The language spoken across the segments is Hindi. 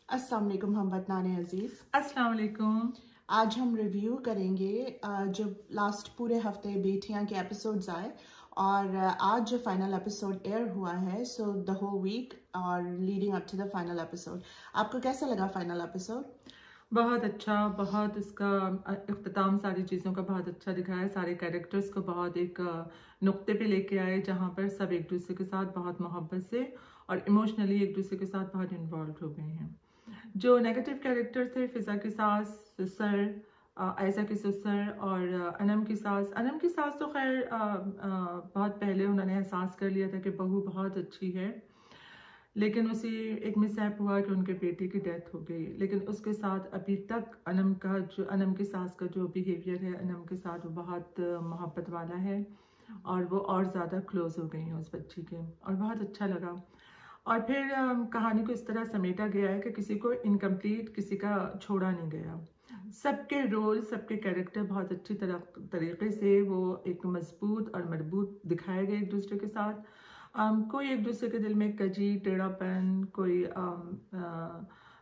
अस्सलाम वालेकुम हमवतनाने अजीज। अस्सलाम वालेकुम। आज हम रिव्यू करेंगे जो लास्ट पूरे हफ्ते बेटियां के एपिसोड्स आए और आज जो फाइनल एपिसोड एयर हुआ है, सो द होल वीक और leading up to the final episode. आपको कैसा लगा फाइनल एपिसोड? बहुत अच्छा, बहुत इसका इख्तिताम सारी चीज़ों का बहुत अच्छा दिखाया है। सारे कैरेक्टर्स को बहुत एक नुक्ते पे लेके आए जहाँ पर सब एक दूसरे के साथ बहुत मोहब्बत से और इमोशनली एक दूसरे के साथ बहुत इन्वॉल्व हो गए हैं। जो नेगेटिव कैरेक्टर थे, फिजा की सास, ससुर, आयशा की ससुर और अनम की सास। अनम की सास तो खैर बहुत पहले उन्होंने एहसास कर लिया था कि बहू बहुत अच्छी है, लेकिन उसी एक मिसहैप हुआ कि उनके बेटे की डेथ हो गई। लेकिन उसके साथ अभी तक अनम की सास का जो बिहेवियर है अनम के साथ, वो बहुत मोहब्बत वाला है और वो और ज़्यादा क्लोज हो गई हैं उस बच्ची के, और बहुत अच्छा लगा। और फिर कहानी को इस तरह समेटा गया है कि किसी को इनकम्प्लीट, किसी का छोड़ा नहीं गया। सबके रोल, सबके कैरेक्टर बहुत अच्छी तरीके से वो एक मजबूत और मजबूत दिखाए गए एक दूसरे के साथ। कोई एक दूसरे के दिल में कजी टेढ़ापन, कोई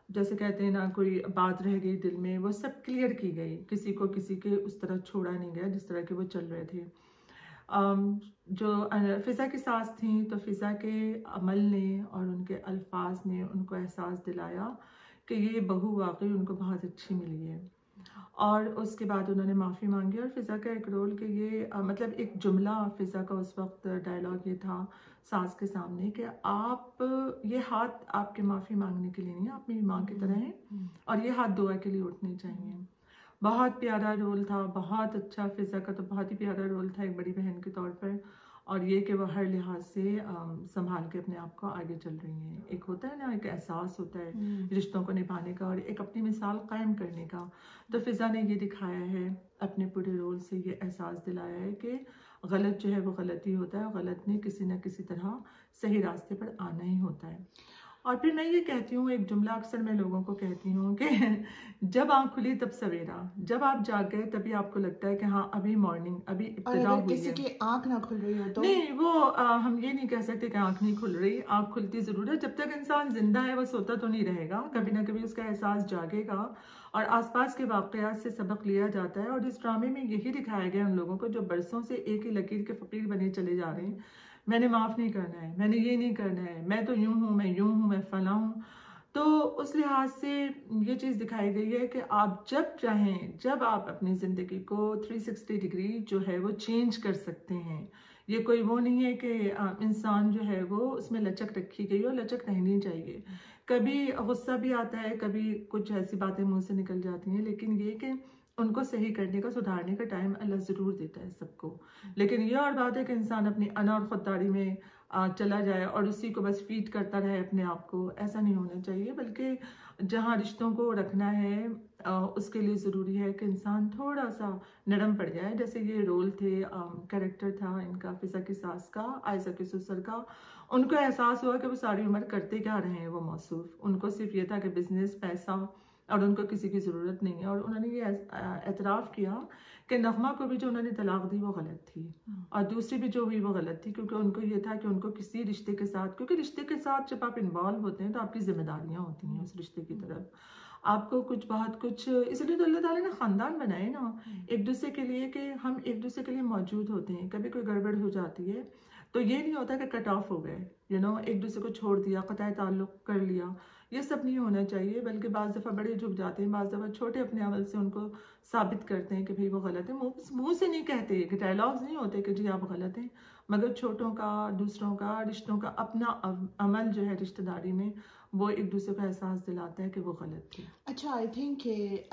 जैसे कहते हैं ना, कोई बात रह गई दिल में, वो सब क्लियर की गई। किसी को किसी के उस तरह छोड़ा नहीं गया जिस तरह के वो चल रहे थे। जो फिज़ा की सास थी, तो फिज़ा के अमल ने और उनके अल्फाज ने उनको एहसास दिलाया कि ये बहू वाकई उनको बहुत अच्छी मिली है। और उसके बाद उन्होंने माफ़ी मांगी। और फिज़ा का एक रोल कि ये मतलब एक जुमला फिज़ा का उस वक्त डायलॉग ये था सास के सामने कि आप, ये हाथ आपके माफ़ी मांगने के लिए नहीं, आप मेरी माँ की तरह हैं और ये हाथ दुआ के लिए उठने चाहिए। बहुत प्यारा रोल था, बहुत अच्छा। फिज़ा का तो बहुत ही प्यारा रोल था एक बड़ी बहन के तौर पर, और ये कि वह हर लिहाज से संभाल के अपने आप को आगे चल रही हैं। एक होता है ना, एक एहसास होता है रिश्तों को निभाने का और एक अपनी मिसाल कायम करने का। तो फिज़ा ने ये दिखाया है अपने पूरे रोल से, ये एहसास दिलाया है कि गलत जो है वो गलत ही होता है, गलत ने किसी न किसी तरह सही रास्ते पर आना ही होता है। और फिर मैं ये कहती हूँ, एक जुमला अक्सर मैं लोगों को कहती हूँ कि जब आँख खुली तब सवेरा, जब आप जाग गए तभी आपको लगता है कि हाँ अभी मॉर्निंग, अभी इब्तिदा हुई है। किसी की आंख ना खुल रही हो तो नहीं, वो हम ये नहीं कह सकते कि आँख नहीं खुल रही। आँख खुलती ज़रूर है। जब तक इंसान जिंदा है वो सोता तो नहीं रहेगा, कभी ना कभी उसका एहसास जागेगा और आसपास के वाक़यात से सबक लिया जाता है। और इस ड्रामे में यही दिखाया गया उन लोगों को जो बरसों से एक ही लकीर के फ़कीर बने चले जा रहे हैं। मैंने माफ़ नहीं करना है, मैंने ये नहीं करना है, मैं तो यूँ हूँ, मैं यूँ हूँ, मैं फलां हूँ। तो उस लिहाज से ये चीज़ दिखाई गई है कि आप जब चाहें, जब आप अपनी ज़िंदगी को 360 डिग्री जो है वो चेंज कर सकते हैं। ये कोई वो नहीं है कि इंसान जो है वो उसमें लचक रखी गई और लचक रहनी चाहिए। कभी गुस्सा भी आता है, कभी कुछ ऐसी बातें मुंह से निकल जाती हैं, लेकिन ये कि उनको सही करने का, सुधारने का टाइम अल्लाह ज़रूर देता है सबको। लेकिन ये और बात है कि इंसान अपनी अना और खुददारी में चला जाए और उसी को बस फीड करता रहे अपने आप को। ऐसा नहीं होना चाहिए, बल्कि जहाँ रिश्तों को रखना है उसके लिए ज़रूरी है कि इंसान थोड़ा सा नरम पड़ जाए। जैसे ये रोल थे, कैरेक्टर था इनका, फिज़ा की सास का, आयशा के ससुर का। उनको एहसास हुआ कि वो सारी उम्र करते क्या रहे हैं वो मौसूफ। उनको सिर्फ ये था कि बिजनेस, पैसा, और उनको किसी की ज़रूरत नहीं है। और उन्होंने ये एतराफ़ किया कि नगमा को भी जो उन्होंने तलाक दी वो गलत थी और दूसरी भी जो हुई वो गलत थी, क्योंकि उनको ये था कि उनको किसी रिश्ते के साथ, क्योंकि रिश्ते के साथ जब आप इन्वॉल्व होते हैं तो आपकी जिम्मेदारियां होती हैं उस रिश्ते की तरफ, आपको कुछ बहुत कुछ। इसलिए तो अल्लाह ताला ने ख़ानदान बनाए ना एक दूसरे के लिए, कि हम एक दूसरे के लिए मौजूद होते हैं। कभी कोई गड़बड़ हो जाती है तो ये नहीं होता कि कट ऑफ हो गए, एक दूसरे को छोड़ दिया, क़ताए ताल्लुक़ कर लिया। ये सब नहीं होना चाहिए, बल्कि बाज़ दफ़ा बड़े झुक जाते हैं, बाज़ दफ़ा छोटे अपने अमल से उनको साबित करते हैं कि भाई वो गलत है। मुँह से नहीं कहते, कि डायलॉग्स नहीं होते कि जी आप गलत हैं, मगर छोटों का, दूसरों का, रिश्तों का अपना अमल जो है रिश्तेदारी में, वो एक दूसरे को एहसास दिलाता है कि वो गलत थी। अच्छा, आई थिंक कि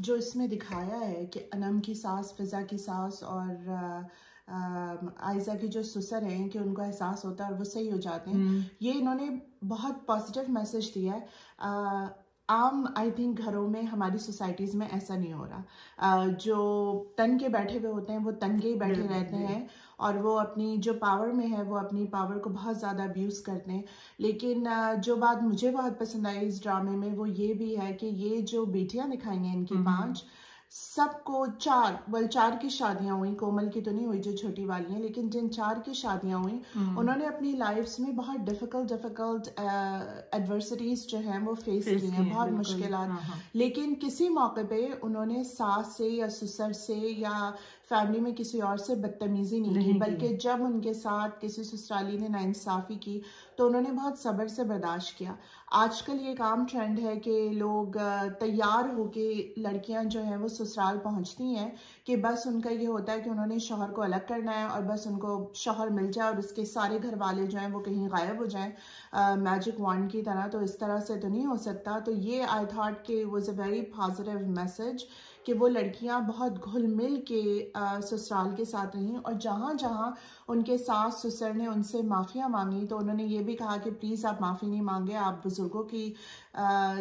जो इसमें दिखाया है कि अनम की सास, फिज़ा की सास और आयशा की जो ससुर हैं कि उनको एहसास होता है और वो सही हो जाते हैं, ये इन्होंने बहुत पॉजिटिव मैसेज दिया है। आम आई थिंक घरों में, हमारी सोसाइटीज़ में ऐसा नहीं हो रहा। जो तन के बैठे हुए होते हैं वो तन के ही बैठे रहते हैं और वो अपनी जो पावर में है वो अपनी पावर को बहुत ज़्यादा अब्यूज़ करते हैं। लेकिन जो बात मुझे बहुत पसंद आई इस ड्रामे में वो ये भी है कि ये जो बेटियां दिखाई हैं इनकी 5, सबको चार की शादियां हुई, कोमल की तो नहीं हुई जो छोटी वाली हैं, लेकिन जिन 4 की शादियां हुई उन्होंने अपनी लाइफ्स में बहुत डिफिकल्ट एडवर्सिटीज जो हैं वो फेस की हैं, बहुत मुश्किलात। लेकिन किसी मौके पे उन्होंने सास से या ससुर से या फैमिली में किसी और से बदतमीजी नहीं की, बल्कि जब उनके साथ किसी ससुराली ने नाइंसाफी की तो उन्होंने बहुत सब्र से बर्दाश्त किया। आजकल ये एक आम ट्रेंड है कि लोग तैयार होके लड़कियां जो हैं वो ससुराल पहुंचती हैं कि बस उनका ये होता है कि उन्होंने शौहर को अलग करना है और बस उनको शौहर मिल जाए और उसके सारे घर वाले जो हैं वो कहीं गायब हो जाएं मैजिक वॉन्ड की तरह। तो इस तरह से तो नहीं हो सकता। तो ये आई थॉट कि was a very positive message कि वो लड़कियां बहुत घुल मिल के ससुराल के साथ रहीं, और जहाँ जहाँ उनके सास ससुर ने उनसे माफ़ियाँ मांगी तो उन्होंने ये भी कहा कि प्लीज़ आप माफ़ी नहीं मांगे, आप बुजुर्गों की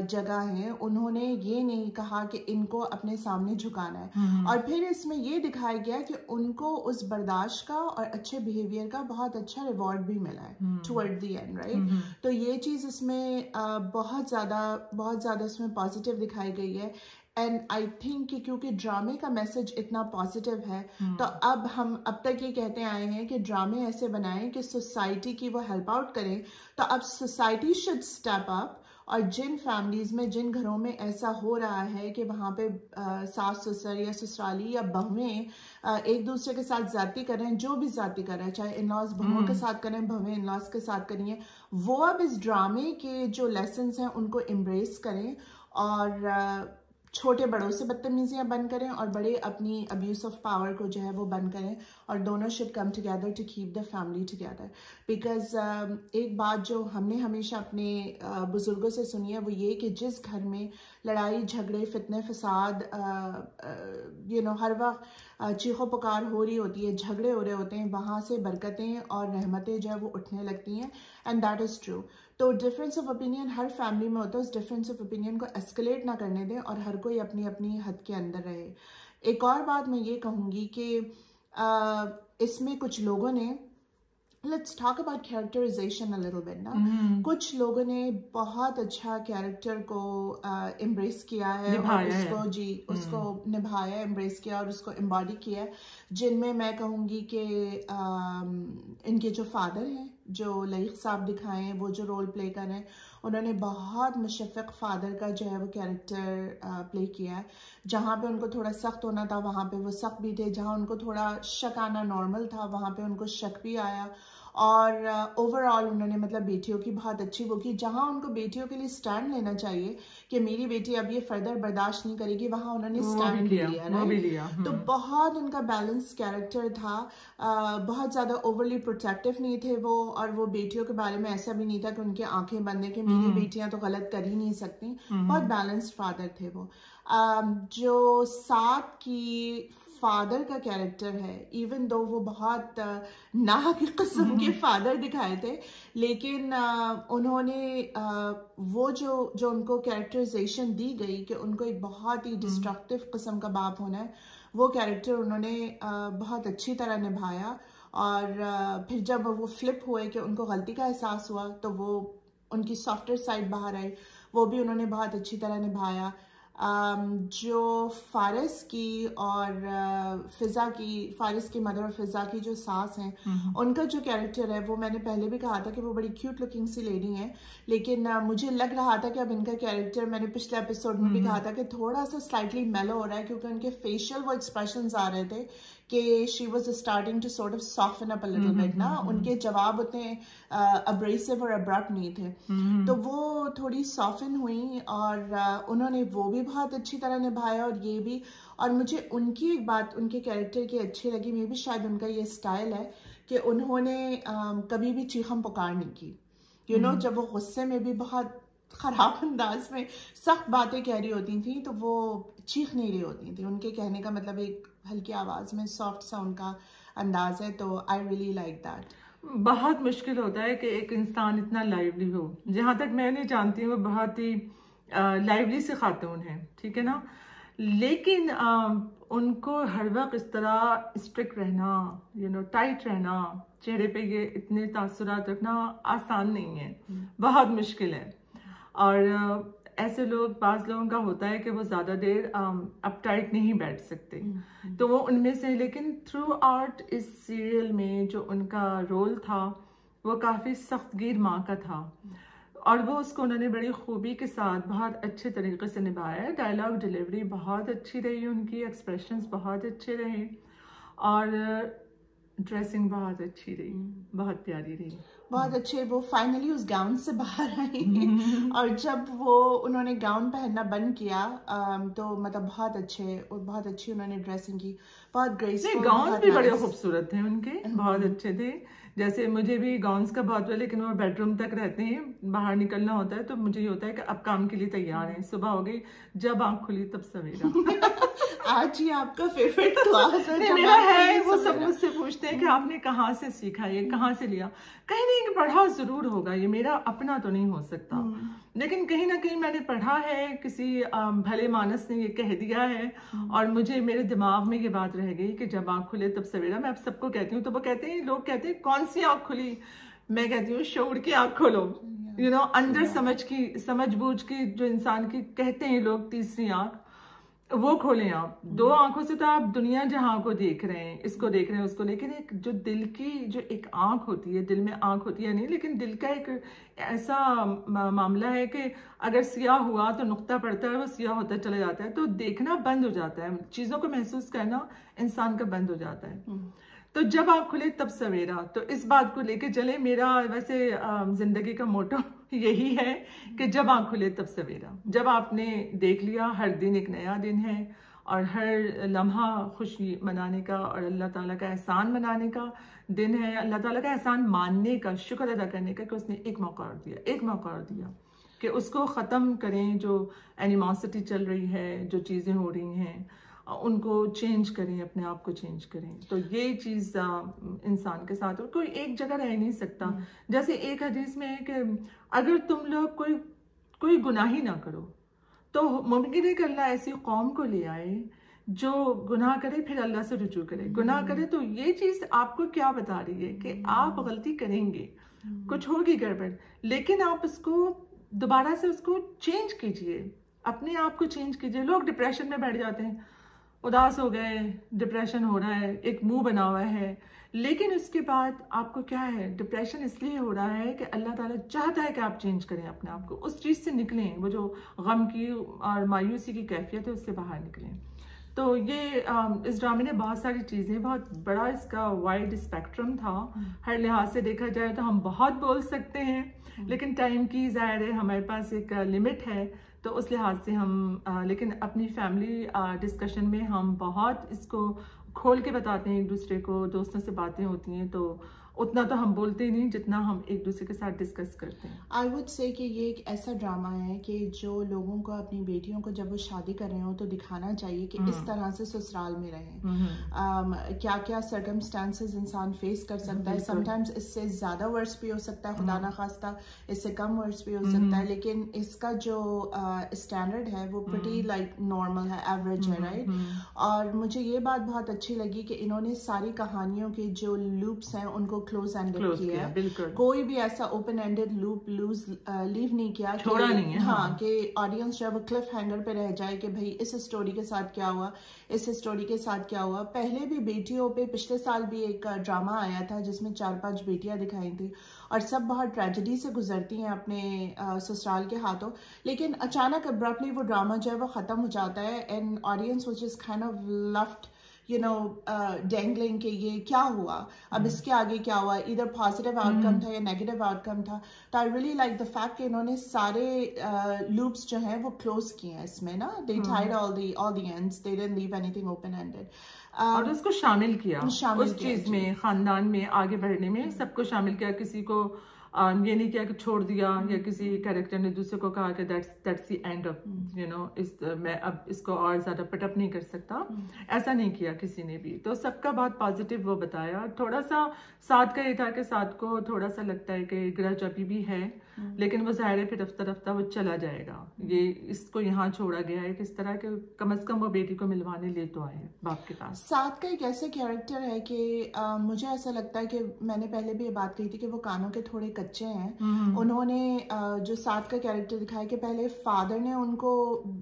जगह हैं। उन्होंने ये नहीं कहा कि इनको अपने सामने झुकाना है। और फिर इसमें ये दिखाया गया कि उनको उस बर्दाश्त का और अच्छे बिहेवियर का बहुत अच्छा रिवॉर्ड भी मिला है टुवर्ड द एंड, राइट। तो ये चीज़ इसमें बहुत ज़्यादा इसमें पॉजिटिव दिखाई गई है। एंड आई थिंक कि क्योंकि ड्रामे का मैसेज इतना पॉजिटिव है तो अब तक ये कहते आए हैं कि ड्रामे ऐसे बनाएं कि सोसाइटी की वो हेल्प आउट करें। तो अब सोसाइटी शुड स्टेप अप, और जिन फैमिलीज में, जिन घरों में ऐसा हो रहा है कि वहाँ पे सास ससुर या ससुराली या बहुएं एक दूसरे के साथ ज्यादती कर रहे हैं, जो भी ज्यादती कर रहे हैं, चाहे इन लॉज बहुओं के साथ करें, बहुएं इन लॉज के साथ करिए, वो अब इस ड्रामे के जो लेसन्स हैं उनको एम्ब्रेस करें और छोटे बड़ों से बदतमीजियां बंद करें और बड़े अपनी अब्यूज ऑफ पावर को जो है वो बंद करें, और दोनों should come together to keep the family together. Because एक बात जो हमने हमेशा अपने बुजुर्गों से सुनी है वो ये कि जिस घर में लड़ाई झगड़े फितने फसाद हर वक्त चीखों पुकार हो रही होती है, झगड़े हो रहे होते हैं, वहाँ से बरकतें और रहमतें जो है वो उठने लगती हैं, एंड दैट इज़ ट्रू। तो difference of opinion her family में होता है, उस डिफरेंस ऑफ ओपिनियन को एस्केलेट ना करने दें और हर कोई अपनी अपनी हद के अंदर रहे। एक और बात मैं ये कहूँगी कि इसमें कुछ लोगों ने, let's talk about characterisation a little bit ना, कुछ लोगों ने बहुत अच्छा कैरेक्टर को एम्ब्रेस किया है और उसको निभाया, एम्ब्रेस किया और उसको एम्बॉडी किया, जिनमें मैं कहूँगी कि इनके जो फादर हैं, जो लईक साहब दिखाए हैं, वो जो रोल प्ले कर रहे हैं, उन्होंने बहुत मुशफ़िक़ फादर का जो है वो कैरेक्टर प्ले किया है। जहाँ पे उनको थोड़ा सख्त होना था वहाँ पे वो सख्त भी थे, जहाँ उनको थोड़ा शक आना नॉर्मल था वहाँ पे उनको शक भी आया, और ओवरऑल उन्होंने मतलब बेटियों की बहुत अच्छी वो की। जहाँ उनको बेटियों के लिए स्टैंड लेना चाहिए कि मेरी बेटी अब ये फर्दर बर्दाश्त नहीं करेगी, वहाँ उन्होंने स्टैंड लिया। तो बहुत उनका बैलेंस कैरेक्टर था, बहुत ज़्यादा ओवरली प्रोटेक्टिव नहीं थे वो, और वो बेटियों के बारे में ऐसा भी नहीं था कि उनकी आंखें बंद है कि मेरी बेटियां तो गलत कर ही नहीं सकती। बहुत बैलेंस्ड फादर थे वो। जो साथ की फादर का कैरेक्टर है, इवन दो वो बहुत नाहक किस्म के फादर दिखाए थे, लेकिन उन्होंने वो जो उनको कैरेक्टराइजेशन दी गई कि उनको एक बहुत ही डिस्ट्रक्टिव किस्म का बाप होना है, वो कैरेक्टर उन्होंने बहुत अच्छी तरह निभाया। और फिर जब वो फ्लिप हुए कि उनको गलती का एहसास हुआ तो वो उनकी सॉफ्टवेयर साइड बाहर आई, वो भी उन्होंने बहुत अच्छी तरह निभाया। जो फारिस की और फारिस की मदर और फिजा की जो सास हैं, उनका जो कैरेक्टर है वो मैंने पहले भी कहा था कि वो बड़ी क्यूट लुकिंग सी लेडी हैं, लेकिन मुझे लग रहा था कि अब इनका कैरेक्टर, मैंने पिछले एपिसोड में भी कहा था कि थोड़ा सा स्लाइटली मेलो हो रहा है, क्योंकि उनके फेशियल वो एक्सप्रेशंस आ रहे थे कि she was starting to sort of soften up a little bit ना, उनके जवाब उतने अब्रेसिव और अब्रप्ट नहीं थे, तो वो थोड़ी सॉफ्टन हुई और उन्होंने वो भी बहुत अच्छी तरह निभाया, और ये भी। और मुझे उनकी एक बात उनके कैरेक्टर की अच्छी लगी, मे भी शायद उनका ये स्टाइल है कि उन्होंने कभी भी चीखम पुकार नहीं की, जब वो गुस्से में भी बहुत खराब अंदाज में सख्त बातें कह रही होती थी तो वो चीख नहीं रही होती थी। उनके कहने का मतलब एक हल्की आवाज में सॉफ्ट सा उनका अंदाज है, तो आई रियली लाइक दैट। बहुत मुश्किल होता है कि एक इंसान इतना लाइवली हो। जहाँ तक मैंने जानती हूँ वो बहुत ही लाइवली से खातून है, ठीक है ना, लेकिन उनको हर वक्त इस तरह स्ट्रिक्ट रहना, टाइट रहना, चेहरे पे ये इतने तासुरात रखना आसान नहीं है, बहुत मुश्किल है। और ऐसे लोग, बाज लोगों का होता है कि वो ज़्यादा देर अपटाइट नहीं बैठ सकते, तो वो उनमें से, लेकिन थ्रू आउट इस सीरियल में जो उनका रोल था वो काफ़ी सख्तगीर माँ का था, और वो उसको उन्होंने बड़ी खूबी के साथ बहुत अच्छे तरीके से निभाया है। डायलॉग डिलीवरी बहुत अच्छी रही उनकी, एक्सप्रेशंस बहुत अच्छे रहे, और ड्रेसिंग बहुत अच्छी रही, बहुत प्यारी रही, बहुत अच्छे। वो फाइनली उस गाउन से बाहर आई और जब वो उन्होंने गाउन पहनना बंद किया तो मतलब बहुत अच्छे और बहुत अच्छी उन्होंने ड्रेसिंग की, बहुत ग्रेसफुल। गाउन भी बड़े खूबसूरत थे उनके, बहुत अच्छे थे। जैसे मुझे भी गाउन्स का बहुत है, लेकिन वो बेडरूम तक रहते हैं, बाहर निकलना होता है तो मुझे ये होता है कि अब काम के लिए तैयार हैं, सुबह हो गई, जब आंख खुली तब सवेरा। आज ही आपका फेवरेट क्लास है मेरा है, वो सब मुझसे पूछते हैं कि आपने कहाँ से सीखा, ये कहाँ से लिया। कहीं नहीं पढ़ा जरूर होगा, ये मेरा अपना तो नहीं हो सकता, लेकिन कहीं ना कहीं मैंने पढ़ा है, किसी भले मानस ने ये कह दिया है, और मुझे मेरे दिमाग में ये बात रह गई कि जब आँख खुले तब सवेरा। मैं अब सबको कहती हूँ, तो वो कहते हैं, लोग कहते हैं कौन सी आँख खुली, मैं कहती हूँ शऊर की आँख खोलो, अंदर समझ बूझ की, जो इंसान की कहते हैं लोग तीसरी आँख, वो खोलें आप। दो आंखों से तो आप दुनिया जहां को देख रहे हैं, इसको देख रहे हैं, उसको, लेकिन एक जो दिल की जो एक आंख होती है, दिल में आंख होती है नहीं, लेकिन दिल का एक ऐसा मामला है कि अगर सियाह हुआ तो नुक्ता पड़ता है, वो सियाह होता चला जाता है, तो देखना बंद हो जाता है, चीजों को महसूस करना इंसान का बंद हो जाता है। तो जब आँख खुले तब सवेरा, तो इस बात को लेके चले। मेरा वैसे जिंदगी का मोटो यही है कि जब आँख खुले तब सवेरा। जब आपने देख लिया, हर दिन एक नया दिन है, और हर लम्हा खुशी मनाने का और अल्लाह ताला का एहसान मनाने का दिन है, अल्लाह ताला का एहसान मानने का, शुक्र अदा करने का कि उसने एक मौका और दिया कि उसको ख़त्म करें, जो एनिमोसिटी चल रही है, जो चीज़ें हो रही हैं, उनको चेंज करें, अपने आप को चेंज करें। तो ये चीज़ इंसान के साथ, कोई एक जगह रह नहीं सकता। जैसे एक हदीस में है कि अगर तुम लोग कोई गुनाह ही ना करो तो मुमकिन है कि अल्लाह ऐसी कौम को ले आए जो गुनाह करे, फिर अल्लाह से रुजू करे। गुनाह करे तो ये चीज़ आपको क्या बता रही है कि आप गलती करेंगे, कुछ होगी गड़बड़, लेकिन आप उसको दोबारा से उसको चेंज कीजिए, अपने आप को चेंज कीजिए। लोग डिप्रेशन में बैठ जाते हैं, उदास हो गए, डिप्रेशन हो रहा है, एक मुंह बना हुआ है, लेकिन उसके बाद आपको क्या है, डिप्रेशन इसलिए हो रहा है कि अल्लाह ताला चाहता है कि आप चेंज करें अपने आप को, उस चीज़ से निकलें, वो जो गम की और मायूसी की कैफियत है उससे बाहर निकलें। तो ये इस ड्रामे ने बहुत सारी चीज़ें, बहुत बड़ा इसका वाइड स्पेक्ट्रम था। हर लिहाज से देखा जाए तो हम बहुत बोल सकते हैं, लेकिन टाइम की ज़ाहिर है हमारे पास एक लिमिट है, तो उस लिहाज से हम लेकिन अपनी फैमिली डिस्कशन में हम बहुत इसको खोल के बताते हैं एक दूसरे को, दोस्तों से बातें होती हैं तो उतना तो हम बोलते ही नहीं जितना हम एक दूसरे के साथ डिस्कस करते हैं। आई वुड से कि ये एक ऐसा ड्रामा है कि जो लोगों को, अपनी बेटियों को जब वो शादी कर रहे हो तो दिखाना चाहिए कि इस तरह से ससुराल में रहें, क्या क्या सर्कमस्टांसेस इंसान फेस कर सकता है। समटाइम्स इससे ज़्यादा वर्स भी हो सकता है, खुदा ना खास्ता इससे कम वर्स भी हो सकता है, लेकिन इसका जो स्टैंडर्ड है वो प्रिटी लाइक नॉर्मल है, एवरेज है, राइट। और मुझे ये बात बहुत अच्छी लगी कि इन्होंने सारी कहानियों के जो लूप्स हैं उनको क्लोज एंडेड किया है, कोई भी ऐसा ओपन एंडेड लूप लीव नहीं किया, छोड़ा नहीं है। हाँ, कि ऑडियंस जो है वो क्लिफ हैंगर पे रह जाए कि भाई इस स्टोरी के साथ क्या हुआ, इस स्टोरी के साथ क्या हुआ। पहले भी बेटियों पे पिछले साल भी एक ड्रामा आया था जिसमें 4-5 बेटियां दिखाई थी और सब बहुत ट्रेजेडी से गुजरती हैं अपने ससुराल के हाथों, लेकिन अचानक अब्रप्टली वो ड्रामा जो है वो खत्म हो जाता है and audience was just kind of left dangling के ये क्या हुआ, अब इसके आगे क्या हुआ, इधर पॉजिटिव आउटकम था या नेगेटिव आउटकम था। तो I really like the fact कि इन्होंने सारे लूप्स जो हैं वो क्लोज किए हैं इसमें ना, they tied all the ends, they didn't leave anything open ended, और उसको शामिल किया उस चीज में, खानदान में आगे बढ़ने में सबको शामिल किया, किसी को ये नहीं किया कि छोड़ दिया, या किसी कैरेक्टर ने दूसरे को कहा कि दैट्स द एंड ऑफ मैं अब इसको और ज्यादा पिटअप नहीं कर सकता, ऐसा नहीं किया किसी ने भी। तो सबका बहुत पॉजिटिव वो बताया। थोड़ा सा साथ का ये था कि साथ को थोड़ा सा लगता है कि ग्रज अभी भी है, लेकिन वो ज़ाहिर है फिर रफ्ता रफ्ता वो चला जाएगा। ये इसको यहाँ छोड़ा गया है किस तरह के कम से कम वो बेटी को मिलवाने ले तो आए बाप के पास। साथ का एक ऐसे कैरेक्टर है कि मुझे ऐसा लगता है कि मैंने पहले भी ये बात कही थी कि वो कानों के थोड़े कच्चे हैं। उन्होंने जो साथ का कैरेक्टर दिखाया कि पहले फादर ने उनको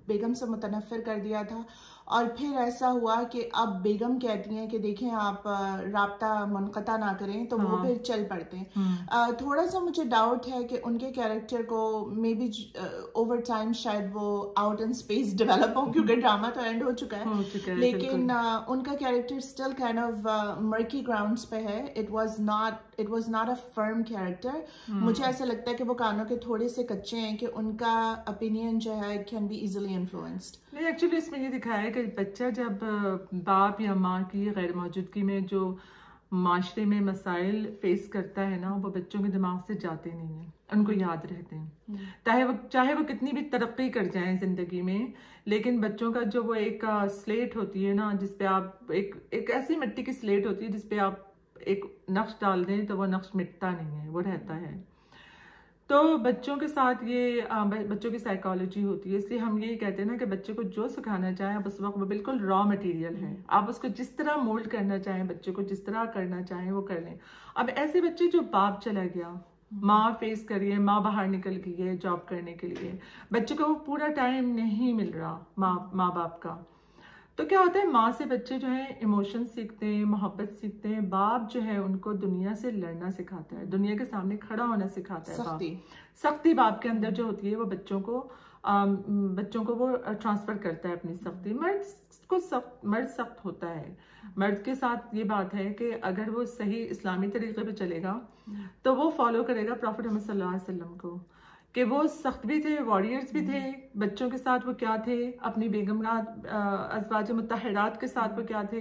बेगम से मुतनफ़िर कर दिया था, और फिर ऐसा हुआ कि अब बेगम कहती हैं कि देखें आप राब्ता मुनक़ता ना करें, तो वो फिर चल पड़ते हैं। थोड़ा सा मुझे डाउट है कि उनके कैरेक्टर को मे बी ओवर टाइम शायद वो आउट इन स्पेस डेवलप हो, क्योंकि ड्रामा तो एंड हो चुका है, लेकिन उनका character still kind of murky grounds पे है। It was not a firm character. मुझे ऐसा लगता है कि वो कानों के थोड़े से कच्चे हैं, कि उनका ओपिनियन जो है कैन बी इजीली इन्फ्लुएंस्ड। नहीं, एक्चुअली इसमें ये दिखाया है कि बच्चा जब बाप या माँ की गैर मौजूदगी में जो माशरे में मसाइल फेस करता है ना, वो बच्चों के दिमाग से जाते नहीं हैं, उनको याद रहते हैं। चाहे वो कितनी भी तरक्की कर जाएं जिंदगी में, लेकिन बच्चों का जो वो एक स्लेट होती है ना, जिसपे आप एक ऐसी मिट्टी की स्लेट होती है जिसपे आप एक नक्श डाल दें तो वो नक्श मिटता नहीं है, वो रहता है। तो बच्चों के साथ ये बच्चों की साइकोलॉजी होती है, इसलिए हम यही कहते हैं ना कि बच्चे को जो सिखाना चाहें आप उस वक्त वो बिल्कुल रॉ मटेरियल है, आप उसको जिस तरह मोल्ड करना चाहें, बच्चे को जिस तरह करना चाहें वो कर लें। अब ऐसे बच्चे जो बाप चला गया, माँ फेस करिए, माँ बाहर निकल गई है जॉब करने के लिए, बच्चे को वो पूरा टाइम नहीं मिल रहा माँ बाप का, तो क्या होता है माँ से बच्चे जो है इमोशन सीखते हैं, मोहब्बत सीखते हैं। बाप जो है उनको दुनिया से लड़ना सिखाता है, दुनिया के सामने खड़ा होना सिखाता है। सख्ती बाप के अंदर जो होती है वो बच्चों को वो ट्रांसफर करता है अपनी सख्ती। मर्द सख्त होता है। मर्द के साथ ये बात है कि अगर वो सही इस्लामी तरीके पे चलेगा तो वो फॉलो करेगा प्रॉफिट मोहम्मद सल्लल्लाहु अलैहि वसल्लम को, कि वो सख्त भी थे, वॉरियर्स भी थे, बच्चों के साथ वो क्या थे, अपनी बेगम अज़वाज मुत्तहरात के साथ वो क्या थे,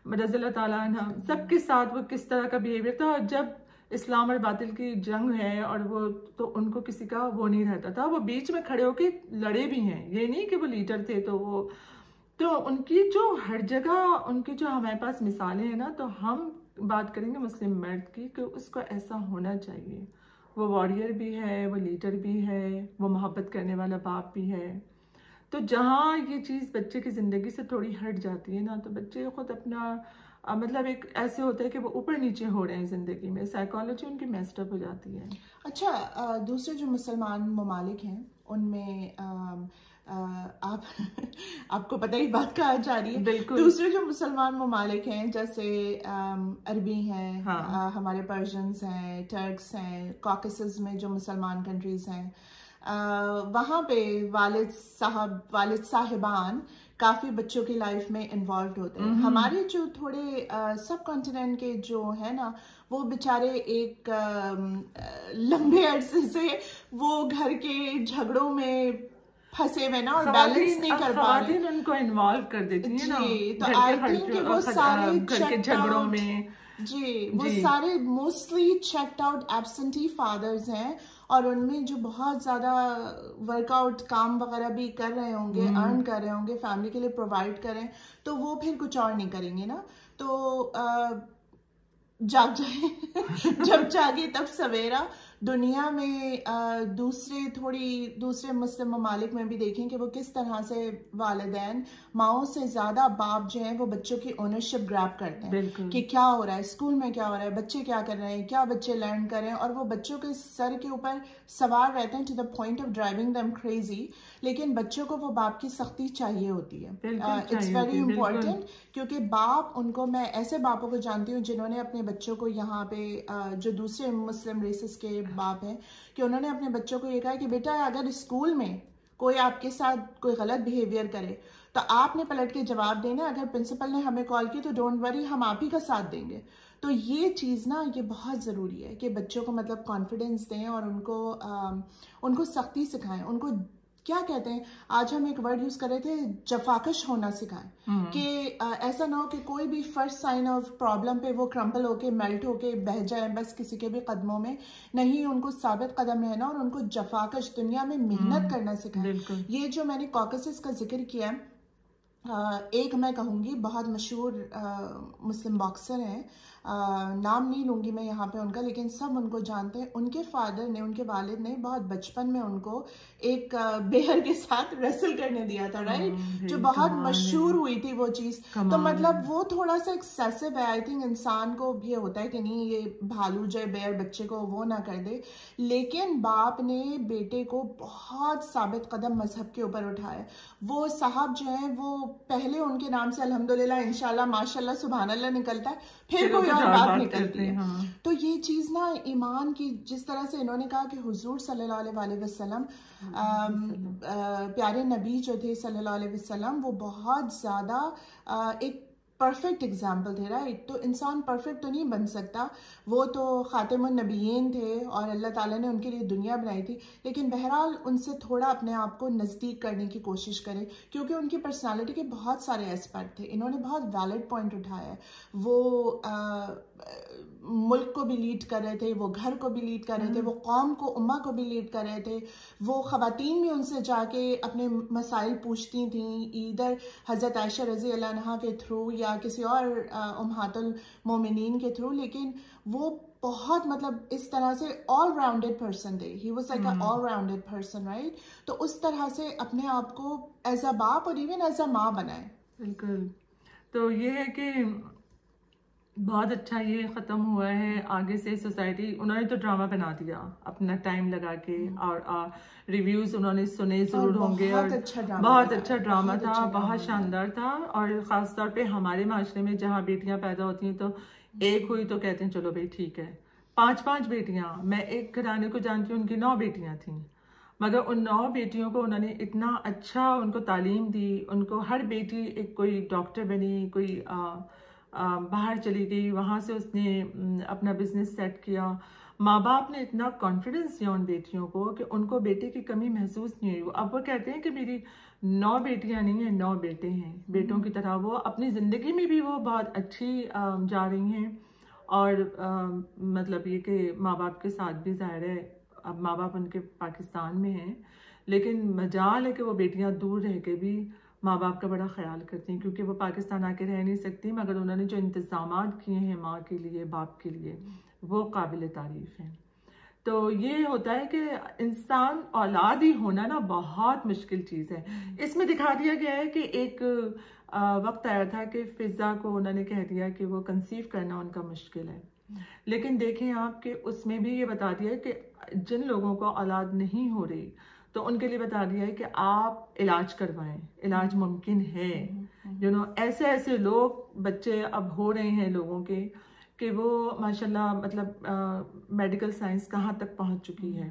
रज़ियल्लाहु ताला अन्हा, सबके साथ वो किस तरह का बिहेवियर था। और जब इस्लाम और बातिल की जंग है और वो तो उनको किसी का वो नहीं रहता था, वो बीच में खड़े होके लड़े भी हैं, ये नहीं कि वो लीडर थे। तो उनकी जो हर जगह उनकी जो हमारे पास मिसालें हैं ना, तो हम बात करेंगे मुस्लिम मर्द की कि उसको ऐसा होना चाहिए, वो वॉरियर भी है, वो लीडर भी है, वो मोहब्बत करने वाला बाप भी है। तो जहाँ ये चीज़ बच्चे की ज़िंदगी से थोड़ी हट जाती है ना, तो बच्चे खुद अपना मतलब एक ऐसे होता है कि वो ऊपर नीचे हो रहे हैं ज़िंदगी में, साइकोलॉजी उनकी मेस्ड अप हो जाती है। अच्छा, दूसरे जो मुसलमान ममालिक हैं उनमें आपको पता ही बात कहा जा रही है, दूसरे जो मुसलमान ममालिक हैं जैसे अरबी हैं, हाँ। हमारे पर्शियंस हैं, टर्क्स हैं, कॉकेसस में जो मुसलमान कंट्रीज हैं, वहाँ पे वालिद साहिबान काफ़ी बच्चों की लाइफ में इन्वॉल्व होते हैं। हमारे जो थोड़े सब कॉन्टिनेंट के जो है ना, वो बेचारे एक लंबे अरसे से वो घर के झगड़ों में फंसे हुए ना, और बैलेंस नहीं कर पा रहे, उनको इन्वॉल्व कर देती है ना, तो आई थिंक वो सारे घर के झगड़ों में वो सारे mostly checked out absentee fathers हैं, और उनमें जो बहुत ज्यादा वर्कआउट काम वगैरह भी कर रहे होंगे, अर्न कर रहे होंगे, फैमिली के लिए प्रोवाइड करें, तो वो फिर कुछ और नहीं करेंगे ना, तो जाग जाए जब जागे तब सवेरा। दुनिया में दूसरे मुस्लिम ममालिक में भी देखें कि वो किस तरह से वालिदैन माओं से ज्यादा बाप जो हैं वो बच्चों की ओनरशिप ग्रैब करते हैं कि क्या हो रहा है स्कूल में, क्या हो रहा है, बच्चे क्या कर रहे हैं, क्या बच्चे लर्न कर रहे हैं, और वो बच्चों के सर के ऊपर सवार रहते हैं to the point of driving them crazy. लेकिन बच्चों को वो बाप की सख्ती चाहिए होती है। इट्स वेरी इंपॉर्टेंट, क्योंकि बाप उनको, मैं ऐसे बापों को जानती हूँ जिन्होंने अपने बच्चों को यहाँ पे जो दूसरे मुस्लिम रेसेस के बाप हैं, कि उन्होंने अपने बच्चों को ये कहा कि बेटा अगर स्कूल में कोई आपके साथ कोई गलत बिहेवियर करे तो आपने पलट के जवाब देना, अगर प्रिंसिपल ने हमें कॉल की तो डोंट वरी, हम आप ही का साथ देंगे। तो ये चीज़ ना, ये बहुत ज़रूरी है कि बच्चों को मतलब कॉन्फिडेंस दें और उनको सख्ती सिखाएं, उनको क्या कहते हैं, आज हम एक वर्ड यूज कर रहे थे, जफाकश होना सिखाएं, कि ऐसा ना हो कि कोई भी फर्स्ट साइन ऑफ प्रॉब्लम पे वो क्रम्पल होके मेल्ट होके बह जाए बस किसी के भी कदमों में। नहीं, उनको साबित कदम रहना और उनको जफाकश दुनिया में मेहनत करना सिखाएं। ये जो मैंने कॉकेसस का जिक्र किया है, एक मैं कहूँगी बहुत मशहूर मुस्लिम बॉक्सर हैं, नाम नहीं लूँगी मैं यहाँ पे उनका, लेकिन सब उनको जानते हैं। उनके फादर ने, उनके वालिद ने बहुत बचपन में उनको एक बेयर के साथ रेसल करने दिया था, राइट, जो बहुत मशहूर हुई थी वो चीज़। तो मतलब वो थोड़ा सा एक्सेसिव है। आई थिंक इंसान को ये होता है कि नहीं, ये भालू जो बेयर बच्चे को वो ना कर दे, लेकिन बाप ने बेटे को बहुत साबित कदम मजहब के ऊपर उठाया। वो साहब जो है वो पहले उनके नाम से अल्हम्दुलिल्लाह, इंशाल्लाह, माशाल्लाह, सुभान अल्लाह निकलता है, फिर कोई और बात निकलती है। हाँ। तो ये चीज़ ना ईमान की, जिस तरह से इन्होंने कहा कि हुजूर सल्लल्लाहु अलैहि वसल्लम, प्यारे नबी जो थे सल्लल्लाहु अलैहि वसल्लम, वो बहुत ज़्यादा एक परफेक्ट एग्जाम्पल थे, राइट। तो इंसान परफेक्ट तो नहीं बन सकता, वो तो खातिमुन नबीयीन थे और अल्लाह ताला ने उनके लिए दुनिया बनाई थी, लेकिन बहरहाल उनसे थोड़ा अपने आप को नज़दीक करने की कोशिश करें, क्योंकि उनकी पर्सनालिटी के बहुत सारे एस्पेक्ट थे। इन्होंने बहुत वैलिड पॉइंट उठाया है। वो मुल्क को भी लीड कर रहे थे, वो घर को भी लीड कर रहे थे, वो कौम को, उम्मा को भी लीड कर रहे थे। वो ख़वातीन भी उनसे जाके अपने मसाइल पूछती थी, इधर हज़रत आयशा रज़ी अल्लाह अन्हा के थ्रू या किसी और उम्महातुल मोमिनीन के थ्रू, लेकिन वो बहुत मतलब इस तरह से ऑल राउंडेड पर्सन थे। He was like a all rounded person, right. तो उस तरह से अपने आप को एज अ बाप और इवन एज अ माँ बनाए। बिल्कुल। तो ये है कि बहुत अच्छा ये ख़त्म हुआ है। आगे से सोसाइटी, उन्होंने तो ड्रामा बना दिया अपना टाइम लगा के, और रिव्यूज़ उन्होंने सुने ज़रूर होंगे, और बहुत अच्छा ड्रामा था, बहुत शानदार था। और ख़ास तौर पे हमारे माशरे में जहाँ बेटियाँ पैदा होती हैं तो एक हुई तो कहते हैं चलो भाई ठीक है, 5-5 बेटियाँ। मैं एक घराने को जानती हूँ, उनकी 9 बेटियाँ थीं, मगर उन 9 बेटियों को उन्होंने इतना अच्छा उनको तालीम दी। उनको हर बेटी एक कोई डॉक्टर बनी, कोई बाहर चली गई, वहाँ से उसने अपना बिजनेस सेट किया। माँ बाप ने इतना कॉन्फिडेंस दिया उन बेटियों को कि उनको बेटे की कमी महसूस नहीं हुई। अब वो कहते हैं कि मेरी 9 बेटियां नहीं है, 9 बेटे हैं। बेटों की तरह वो अपनी ज़िंदगी में भी वो बहुत अच्छी जा रही हैं। और मतलब ये कि माँ बाप के साथ भी ज़ाहिर है, अब माँ बाप उनके पाकिस्तान में हैं, लेकिन मजाल है कि वो बेटियां दूर रह के भी माँ बाप का बड़ा ख्याल करती हैं, क्योंकि वो पाकिस्तान आके रह नहीं सकती, मगर उन्होंने जो इंतज़ामात किए हैं माँ के लिए, बाप के लिए, वो काबिल तारीफ़ हैं। तो ये होता है कि इंसान औलाद ही होना ना बहुत मुश्किल चीज़ है। इसमें दिखा दिया गया है कि एक वक्त आया था कि फ़िज़ा को उन्होंने कह दिया कि वो कंसीव करना उनका मुश्किल है, लेकिन देखें आप कि उसमें भी ये बता दिया है कि जिन लोगों को औलाद नहीं हो रही तो उनके लिए बता दिया है कि आप इलाज करवाएं, इलाज मुमकिन है। यू नो, ऐसे ऐसे लोग, बच्चे अब हो रहे हैं लोगों के कि वो माशाल्लाह, मतलब मेडिकल साइंस कहाँ तक पहुँच चुकी है।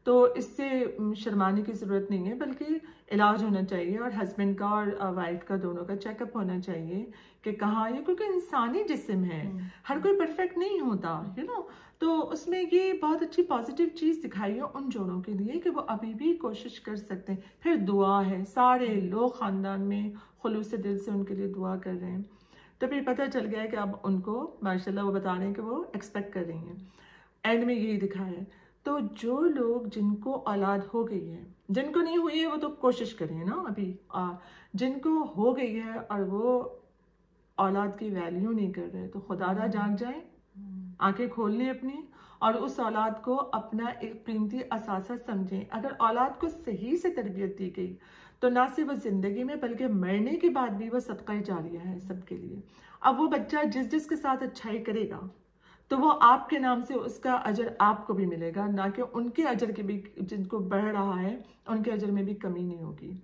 तो इससे शर्माने की ज़रूरत नहीं है, बल्कि इलाज होना चाहिए, और हस्बैंड का और वाइफ का दोनों का चेकअप होना चाहिए कि कहाँ ये, क्योंकि इंसानी जिस्म है, हर कोई परफेक्ट नहीं होता, यू नो। तो उसमें ये बहुत अच्छी पॉजिटिव चीज़ दिखाई है उन जोड़ों के लिए कि वो अभी भी कोशिश कर सकते हैं। फिर दुआ है, सारे लोग ख़ानदान में खुलूस दिल से उनके लिए दुआ कर रहे हैं। तो फिर पता चल गया है कि अब उनको माशाल्लाह वो बता रहे हैं कि वो एक्सपेक्ट कर रही हैं। एंड में यही दिखा है। तो जो लोग, जिनको औलाद हो गई है, जिनको नहीं हुई है वो तो कोशिश करें ना अभी, जिनको हो गई है और वो औलाद की वैल्यू नहीं कर रहे, तो खुदारा जाग जाए, आंखें खोल लें अपनी, और उस औलाद को अपना एक कीमती असासा समझें। अगर औलाद को सही से तरबियत दी गई तो ना सिर्फ वो जिंदगी में बल्कि मरने के बाद भी वो सदका जारिया है सबके लिए। अब वो बच्चा जिस के साथ अच्छाई करेगा तो वो आपके नाम से उसका अजर आपको भी मिलेगा, ना कि उनके अजर के भी, जिनको बढ़ रहा है उनके अजर में भी कमी नहीं होगी।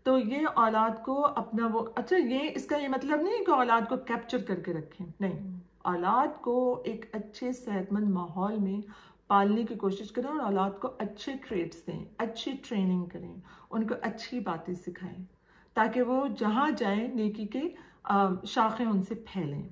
तो ये औलाद को अपना वो, अच्छा ये इसका ये मतलब नहीं कि औलाद को कैप्चर करके रखें, नहीं, औलाद को एक अच्छे सेहतमंद माहौल में पालने की कोशिश करें और औलाद को अच्छे ट्रेड्स दें, अच्छी ट्रेनिंग करें, उनको अच्छी बातें सिखाएं, ताकि वो जहाँ जाए नेकी के शाखें उनसे फैलें।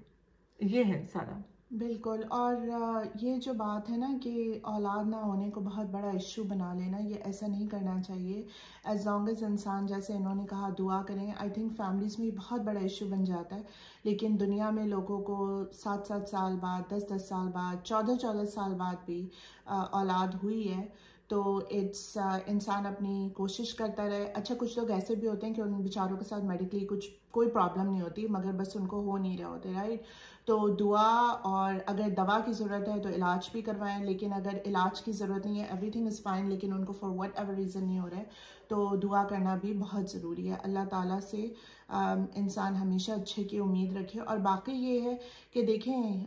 ये है सारा। बिल्कुल। और ये जो बात है ना कि औलाद ना होने को बहुत बड़ा इशू बना लेना, ये ऐसा नहीं करना चाहिए। एज लॉन्ग एज इंसान, जैसे इन्होंने कहा, दुआ करें। आई थिंक फैमिलीज़ में बहुत बड़ा इशू बन जाता है, लेकिन दुनिया में लोगों को 7-7 साल बाद, 10-10 साल बाद, 14-14 साल बाद भी औलाद हुई है तो इट्स इंसान अपनी कोशिश करता रहे। अच्छा, कुछ लोग ऐसे भी होते हैं कि उन बेचारों के साथ मेडिकली कोई प्रॉब्लम नहीं होती, मगर बस उनको हो नहीं रहा होते, राइट। तो दुआ, और अगर दवा की ज़रूरत है तो इलाज भी करवाएं, लेकिन अगर इलाज की ज़रूरत नहीं है, एवरीथिंग इज़ फाइन, लेकिन उनको फॉर व्हाट एवर रीज़न नहीं हो रहा है, तो दुआ करना भी बहुत ज़रूरी है। अल्लाह ताला से इंसान हमेशा अच्छे की उम्मीद रखे। और बाकी ये है कि देखें,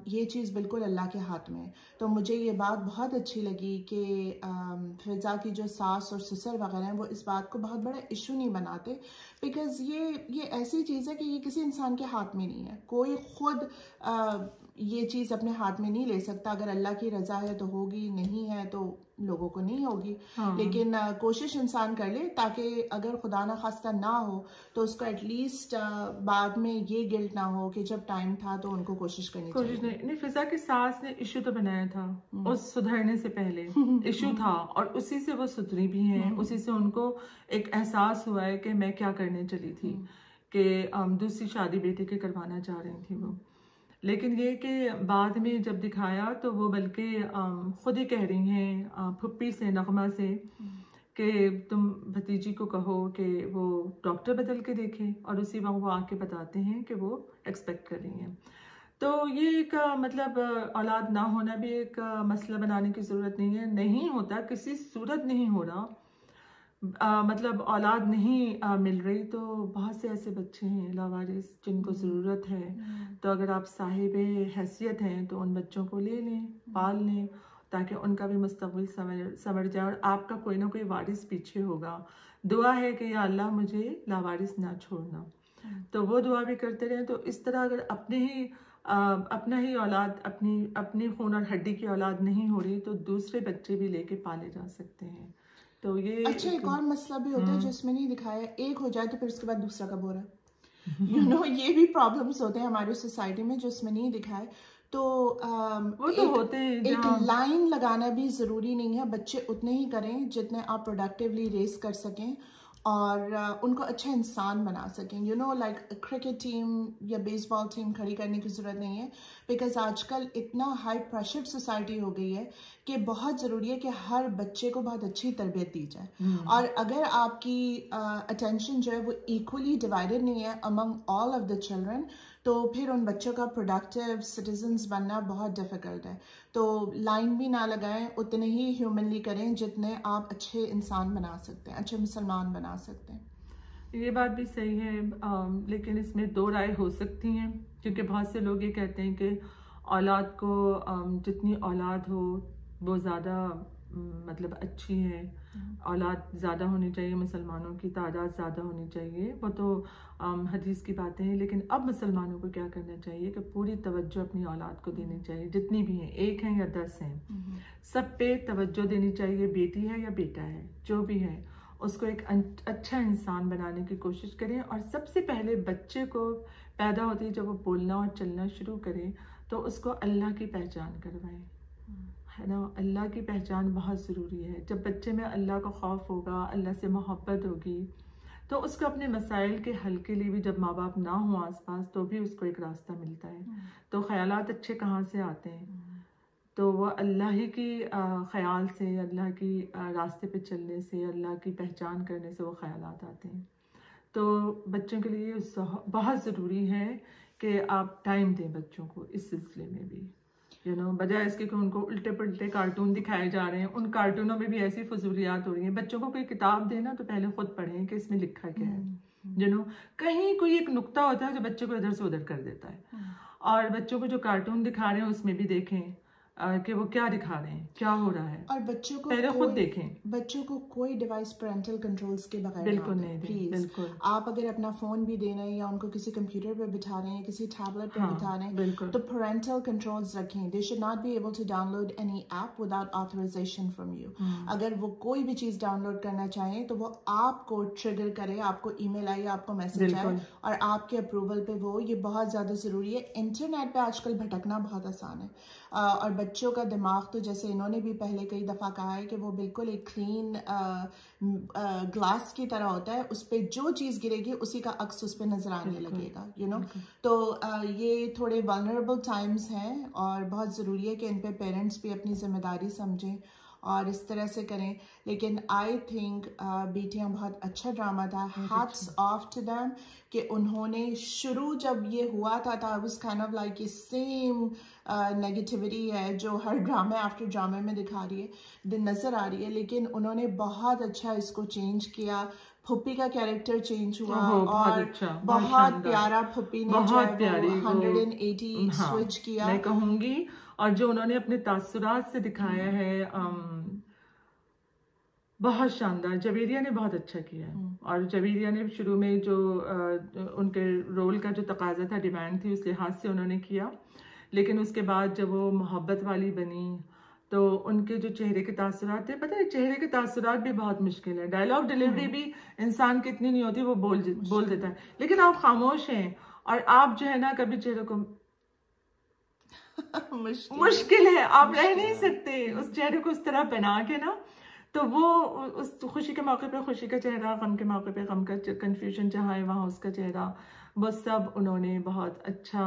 ये चीज़ बिल्कुल अल्लाह के हाथ में है। तो मुझे ये बात बहुत अच्छी लगी कि फ़िज़ा की जो सास और ससुर वगैरह हैं वो इस बात को बहुत बड़ा इशू नहीं बनाते, बिकॉज़ ये ऐसी चीज़ है कि ये किसी इंसान के हाथ में नहीं है। कोई खुद ये चीज़ अपने हाथ में नहीं ले सकता। अगर अल्लाह की रज़ा है तो होगी, नहीं है तो लोगों को नहीं होगी। लेकिन कोशिश इंसान कर ले, ताकि अगर खुदा ना खास्ता ना हो तो उसको एटलीस्ट बाद में ये गिल्ट ना हो कि जब टाइम था तो उनको कोशिश करनी चाहिए। नहीं, फिजा की सास ने इशू तो बनाया था उस सुधरने से पहले इशू था, और उसी से वो सुधरी भी हैं। उसी से उनको एक एहसास हुआ है कि मैं क्या करने चली थी, कि दूसरी शादी बेटे के करवाना चाह रही थी वो। लेकिन ये कि बाद में जब दिखाया तो वो बल्कि खुद ही कह रही हैं फुप्पी से, नगमा से, कि तुम भतीजी को कहो कि वो डॉक्टर बदल के देखे, और उसी वक्त वो आके बताते हैं कि वो एक्सपेक्ट कर रही हैं। तो ये एक मतलब औलाद ना होना भी एक मसला बनाने की ज़रूरत नहीं है, नहीं होता, किसी सूरत नहीं हो रहा, मतलब औलाद नहीं मिल रही, तो बहुत से ऐसे बच्चे हैं लावारिस जिनको ज़रूरत है। तो अगर आप साहिब हैसियत हैं तो उन बच्चों को ले लें, पाल लें, ताकि उनका भी मुस्तकबिल संवर जाए और आपका कोई ना कोई वारिस पीछे होगा। दुआ है कि या अल्लाह मुझे लावारिस ना छोड़ना, तो वो दुआ भी करते रहें। तो इस तरह अगर अपना ही औलाद, अपनी खून और हड्डी की औलाद नहीं हो रही, तो दूसरे बच्चे भी लेके पाले जा सकते हैं। तो ये अच्छा, एक और मसला भी होता है जो इसमें नहीं दिखाया, एक हो जाए तो फिर उसके बाद दूसरा कब हो रहा है, यू नो, ये भी प्रॉब्लम्स होते हैं हमारी सोसाइटी में जो इसमें नहीं दिखाए। तो वो तो होते हैं, एक लाइन लगाना भी ज़रूरी नहीं है। बच्चे उतने ही करें जितने आप प्रोडक्टिवली रेस कर सकें और उनको अच्छा इंसान बना सकें। You know, like cricket team या बेसबॉल टीम खड़ी करने की ज़रूरत नहीं है, बिकॉज आजकल इतना हाई प्रेशर्ड सोसाइटी हो गई है कि बहुत ज़रूरी है कि हर बच्चे को बहुत अच्छी तरबियत दी जाए। और अगर आपकी अटेंशन जो है वो इक्वली डिवाइडेड नहीं है among all of the children, तो फिर उन बच्चों का प्रोडक्टिव सिटीजन्स बनना बहुत डिफ़िकल्ट है। तो लाइन भी ना लगाएं, उतने ही ह्यूमनली करें जितने आप अच्छे इंसान बना सकते हैं, अच्छे मुसलमान बना सकते हैं। ये बात भी सही है, लेकिन इसमें दो राय हो सकती हैं, क्योंकि बहुत से लोग ये कहते हैं कि औलाद को जितनी औलाद हो वो ज़्यादा मतलब अच्छी है, औलाद ज़्यादा होनी चाहिए, मुसलमानों की तादाद ज़्यादा होनी चाहिए। वो तो हदीस की बातें हैं, लेकिन अब मुसलमानों को क्या करना चाहिए कि पूरी तवज्जो अपनी औलाद को देनी चाहिए, जितनी भी हैं, 1 हैं या 10 हैं, सब पे तवज्जो देनी चाहिए। बेटी है या बेटा है, जो भी है, उसको एक अच्छा इंसान बनाने की कोशिश करें। और सबसे पहले बच्चे को पैदा होते ही जब वो बोलना और चलना शुरू करें तो उसको अल्लाह की पहचान करवाएं, है ना। अल्लाह की पहचान बहुत ज़रूरी है। जब बच्चे में अल्लाह का खौफ होगा, अल्लाह से मोहब्बत होगी, तो उसको अपने मसाइल के हल के लिए भी, जब माँ बाप ना हो आसपास, तो भी उसको एक रास्ता मिलता है। तो ख्यालात अच्छे कहाँ से आते हैं, तो वह अल्लाह ही की ख्याल से, अल्लाह की रास्ते पे चलने से, अल्लाह की पहचान करने से वो ख्यालात आते हैं। तो बच्चों के लिए बहुत ज़रूरी है कि आप टाइम दें बच्चों को इस सिलसिले में भी, यू नो, बजाय इसके कि उनको उल्टे पुल्टे कार्टून दिखाए जा रहे हैं। उन कार्टूनों में भी ऐसी फजूलियात हो रही हैं। बच्चों को कोई किताब देना तो पहले खुद पढ़ें कि इसमें लिखा क्या है, यू नो। कहीं कोई एक नुक्ता होता है जो बच्चे को इधर से उधर कर देता है, और बच्चों को जो कार्टून दिखा रहे हैं उसमें भी देखें कि वो क्या दिखा रहे हैं, क्या हो रहा है, और बच्चों को पहले खुद देखें। बच्चों को कोई डिवाइस पेरेंटल कंट्रोल्स के बगैर बिल्कुल नहीं दें, प्लीज। बिल्कुल। आप अगर अपना फोन भी दे रहे हैं या उनको किसी कंप्यूटर पे बिठा रहे हैं, किसी टैबलेट पे बिठा रहे हैं, तो पेरेंटल कंट्रोल्स रखें। They should not be able to download any app without authorisation from you. अगर वो कोई भी चीज डाउनलोड करना चाहें तो वो आपको ट्रिगर करे, आपको ईमेल आए, आपको मैसेज आए और आपके अप्रूवल पे वो, ये बहुत ज्यादा जरूरी है। इंटरनेट पे आजकल भटकना बहुत आसान है, और बच्चों का दिमाग तो, जैसे इन्होंने भी पहले कई दफ़ा कहा है, कि वो बिल्कुल एक क्लीन ग्लास की तरह होता है। उस पर जो चीज़ गिरेगी उसी का अक्स उस पर नजर आने लगेगा, यू नो। तो ये थोड़े वल्नरेबल टाइम्स हैं और बहुत ज़रूरी है कि इन पे पेरेंट्स भी अपनी जिम्मेदारी समझें और इस तरह से करें। लेकिन आई थिंक बेटियां बहुत अच्छा ड्रामा था, हैट्स ऑफ टू देम कि उन्होंने शुरू जब ये हुआ था I was kind of like ये सेम नेगेटिविटी है जो हर ड्रामे आफ्टर ड्रामे में दिखा रही है, नजर आ रही है, लेकिन उन्होंने बहुत अच्छा इसको चेंज किया। फुप्पी का कैरेक्टर चेंज हुआ और बहुत प्यारा फुप्पी ने जो है वो 180 स्विच किया, मैं कहूंगी। और जो उन्होंने अपने तासुरात से दिखाया है बहुत शानदार। जवेरिया ने बहुत अच्छा किया है। और जवेरिया ने शुरू में जो उनके रोल का जो तकाजा था, डिमांड थी, उस लिहाज से उन्होंने किया। लेकिन उसके बाद जब वो मोहब्बत वाली बनी तो उनके जो चेहरे के तासुरात थे, पता है चेहरे के तासुरात भी बहुत मुश्किल है। डायलॉग डिलीवरी भी इंसान की इतनी नहीं होती, वो बोल देता है, लेकिन आप खामोश हैं और आप जो है ना कभी चेहरे को मुश्किल है, आप रह नहीं सकते उस चेहरे को उस तरह बना के ना। तो वो उस खुशी के मौके पे खुशी का चेहरा, गम के मौके पे गम का, कंफ्यूजन जहाँ है वहाँ उसका चेहरा, वो सब उन्होंने बहुत अच्छा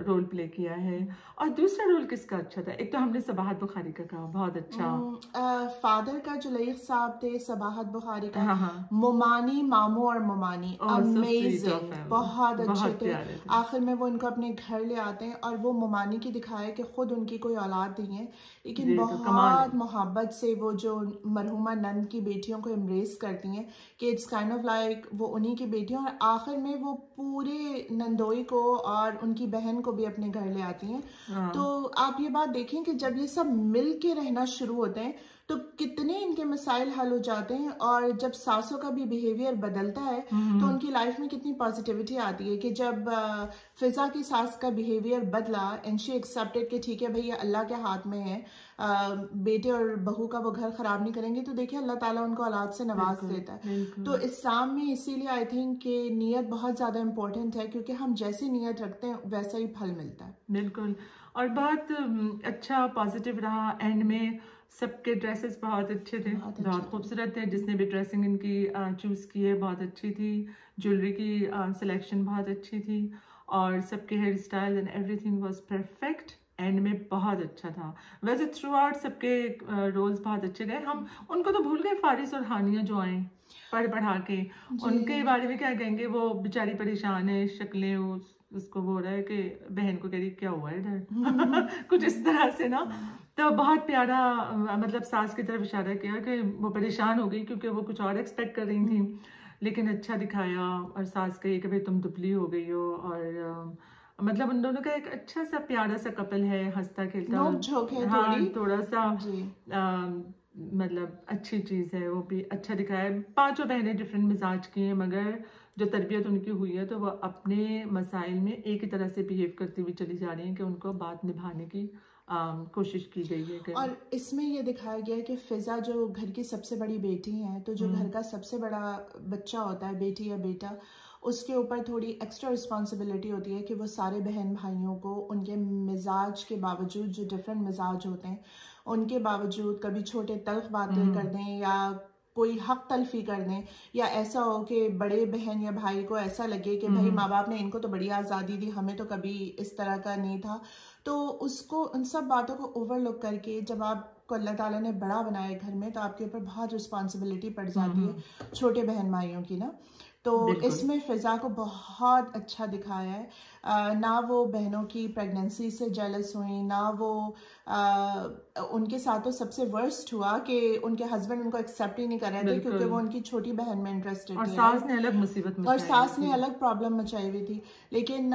रोल प्ले किया है। और दूसरा रोल किसका अच्छा था? एक तो हमने सबाहत बुखारी का कहा, बहुत अच्छा। फादर का जो लईक साहब थे, सबाहत बुखारी का, मोमानी, मामू और मोमानी अमेजिंग, बहुत अच्छे थे। आखिर में वो इनको अपने घर ले आते हैं और वो मोमानी की दिखाया कि खुद उनकी कोई औलाद नहीं है, लेकिन बहुत मोहब्बत से वो जो मरहुमा नंद की बेटियों को एम्ब्रेस करती हैं कि इट्स काइंड ऑफ लाइक वो उन्हीं की बेटियां, और आखिर में वो पूरे नंदोई को और उनकी बहन को भी अपने घर ले आती हैं। तो आप ये बात देखें कि जब ये सब मिल के रहना शुरू होते हैं तो कितने इनके मसाइल हल हो जाते हैं, और जब सासों का भी बिहेवियर बदलता है तो उनकी लाइफ में कितनी पॉजिटिविटी आती है कि जब फिजा की सास का बिहेवियर बदला एंड शी एक्सेप्टेड कि ठीक है भैया अल्लाह के हाथ में है, बेटे और बहू का वो घर खराब नहीं करेंगे, तो देखिए अल्लाह ताला उनको औलाद से नवाज देता है। तो इस्लाम में इसीलिए आई थिंक कि नीयत बहुत ज़्यादा इम्पोर्टेंट है, क्योंकि हम जैसी नीयत रखते हैं वैसा ही फल मिलता है। बिल्कुल। और बहुत अच्छा पॉजिटिव रहा। एंड में सबके ड्रेसेस बहुत अच्छे थे, बहुत खूबसूरत थे। जिसने भी ड्रेसिंग इनकी चूज़ की है बहुत अच्छी थी, ज्वेलरी की सिलेक्शन बहुत अच्छी थी, और सबके hair style and everything was perfect. End में बहुत अच्छा था। वैसे थ्रू आउट सबके रोल्स बहुत अच्छे गए। हम उनको तो भूल गए, फारिस और हानिया जो आए पढ़ा के, उनके बारे में क्या कहेंगे? वो बेचारी परेशान है, शक्लें उसको बोल रहा है कि बहन को कह रही क्या हुआ है इधर कुछ इस तरह से ना। तो बहुत प्यारा, मतलब सास की तरफ इशारा किया कि वो परेशान हो गई क्योंकि वो कुछ और एक्सपेक्ट कर रही थी, लेकिन अच्छा दिखाया। और सास कही कि भाई तुम दुबली हो गई हो, और मतलब उन दोनों का एक अच्छा सा प्यारा सा कपल है, हंसता खेलता। हाँ, थोड़ा सा मतलब अच्छी चीज़ है, वो भी अच्छा दिखाया है। पांचों बहनें डिफरेंट मिजाज की हैं, मगर जो तरबियत उनकी हुई है तो वो अपने मसाइल में एक ही तरह से बिहेव करती हुई चली जा रही हैं कि उनको बात निभाने की कोशिश की गई है। और इसमें ये दिखाया गया है कि फिजा जो घर की सबसे बड़ी बेटी है, तो जो घर का सबसे बड़ा बच्चा होता है, बेटी या बेटा, उसके ऊपर थोड़ी एक्स्ट्रा रिस्पॉन्सिबिलिटी होती है कि वो सारे बहन भाइयों को उनके मिजाज के बावजूद, जो डिफरेंट मिजाज होते हैं उनके बावजूद, कभी छोटे तल्ख बातें कर दें या कोई हक तलफी कर दें, या ऐसा हो कि बड़े बहन या भाई को ऐसा लगे कि भाई माँ बाप ने इनको तो बड़ी आज़ादी दी, हमें तो कभी इस तरह का नहीं था। तो उसको, उन सब बातों को ओवरलुक करके जब आपको अल्लाह ताला ने बड़ा बनाया घर में, तो आपके ऊपर बहुत रिस्पॉन्सिबिलिटी पड़ जाती है छोटे बहन भाइयों की ना। तो इसमें फिजा को बहुत अच्छा दिखाया है। ना वो बहनों की प्रेगनेंसी से जेलस हुई, ना वो उनके साथ तो सबसे वर्स्ट हुआ कि उनके हस्बैंड उनको एक्सेप्ट ही नहीं कर रहे थे क्योंकि वो उनकी छोटी बहन में इंटरेस्टेड थे, और सास ने अलग मुसीबत और सास ने अलग प्रॉब्लम मचाई हुई थी। लेकिन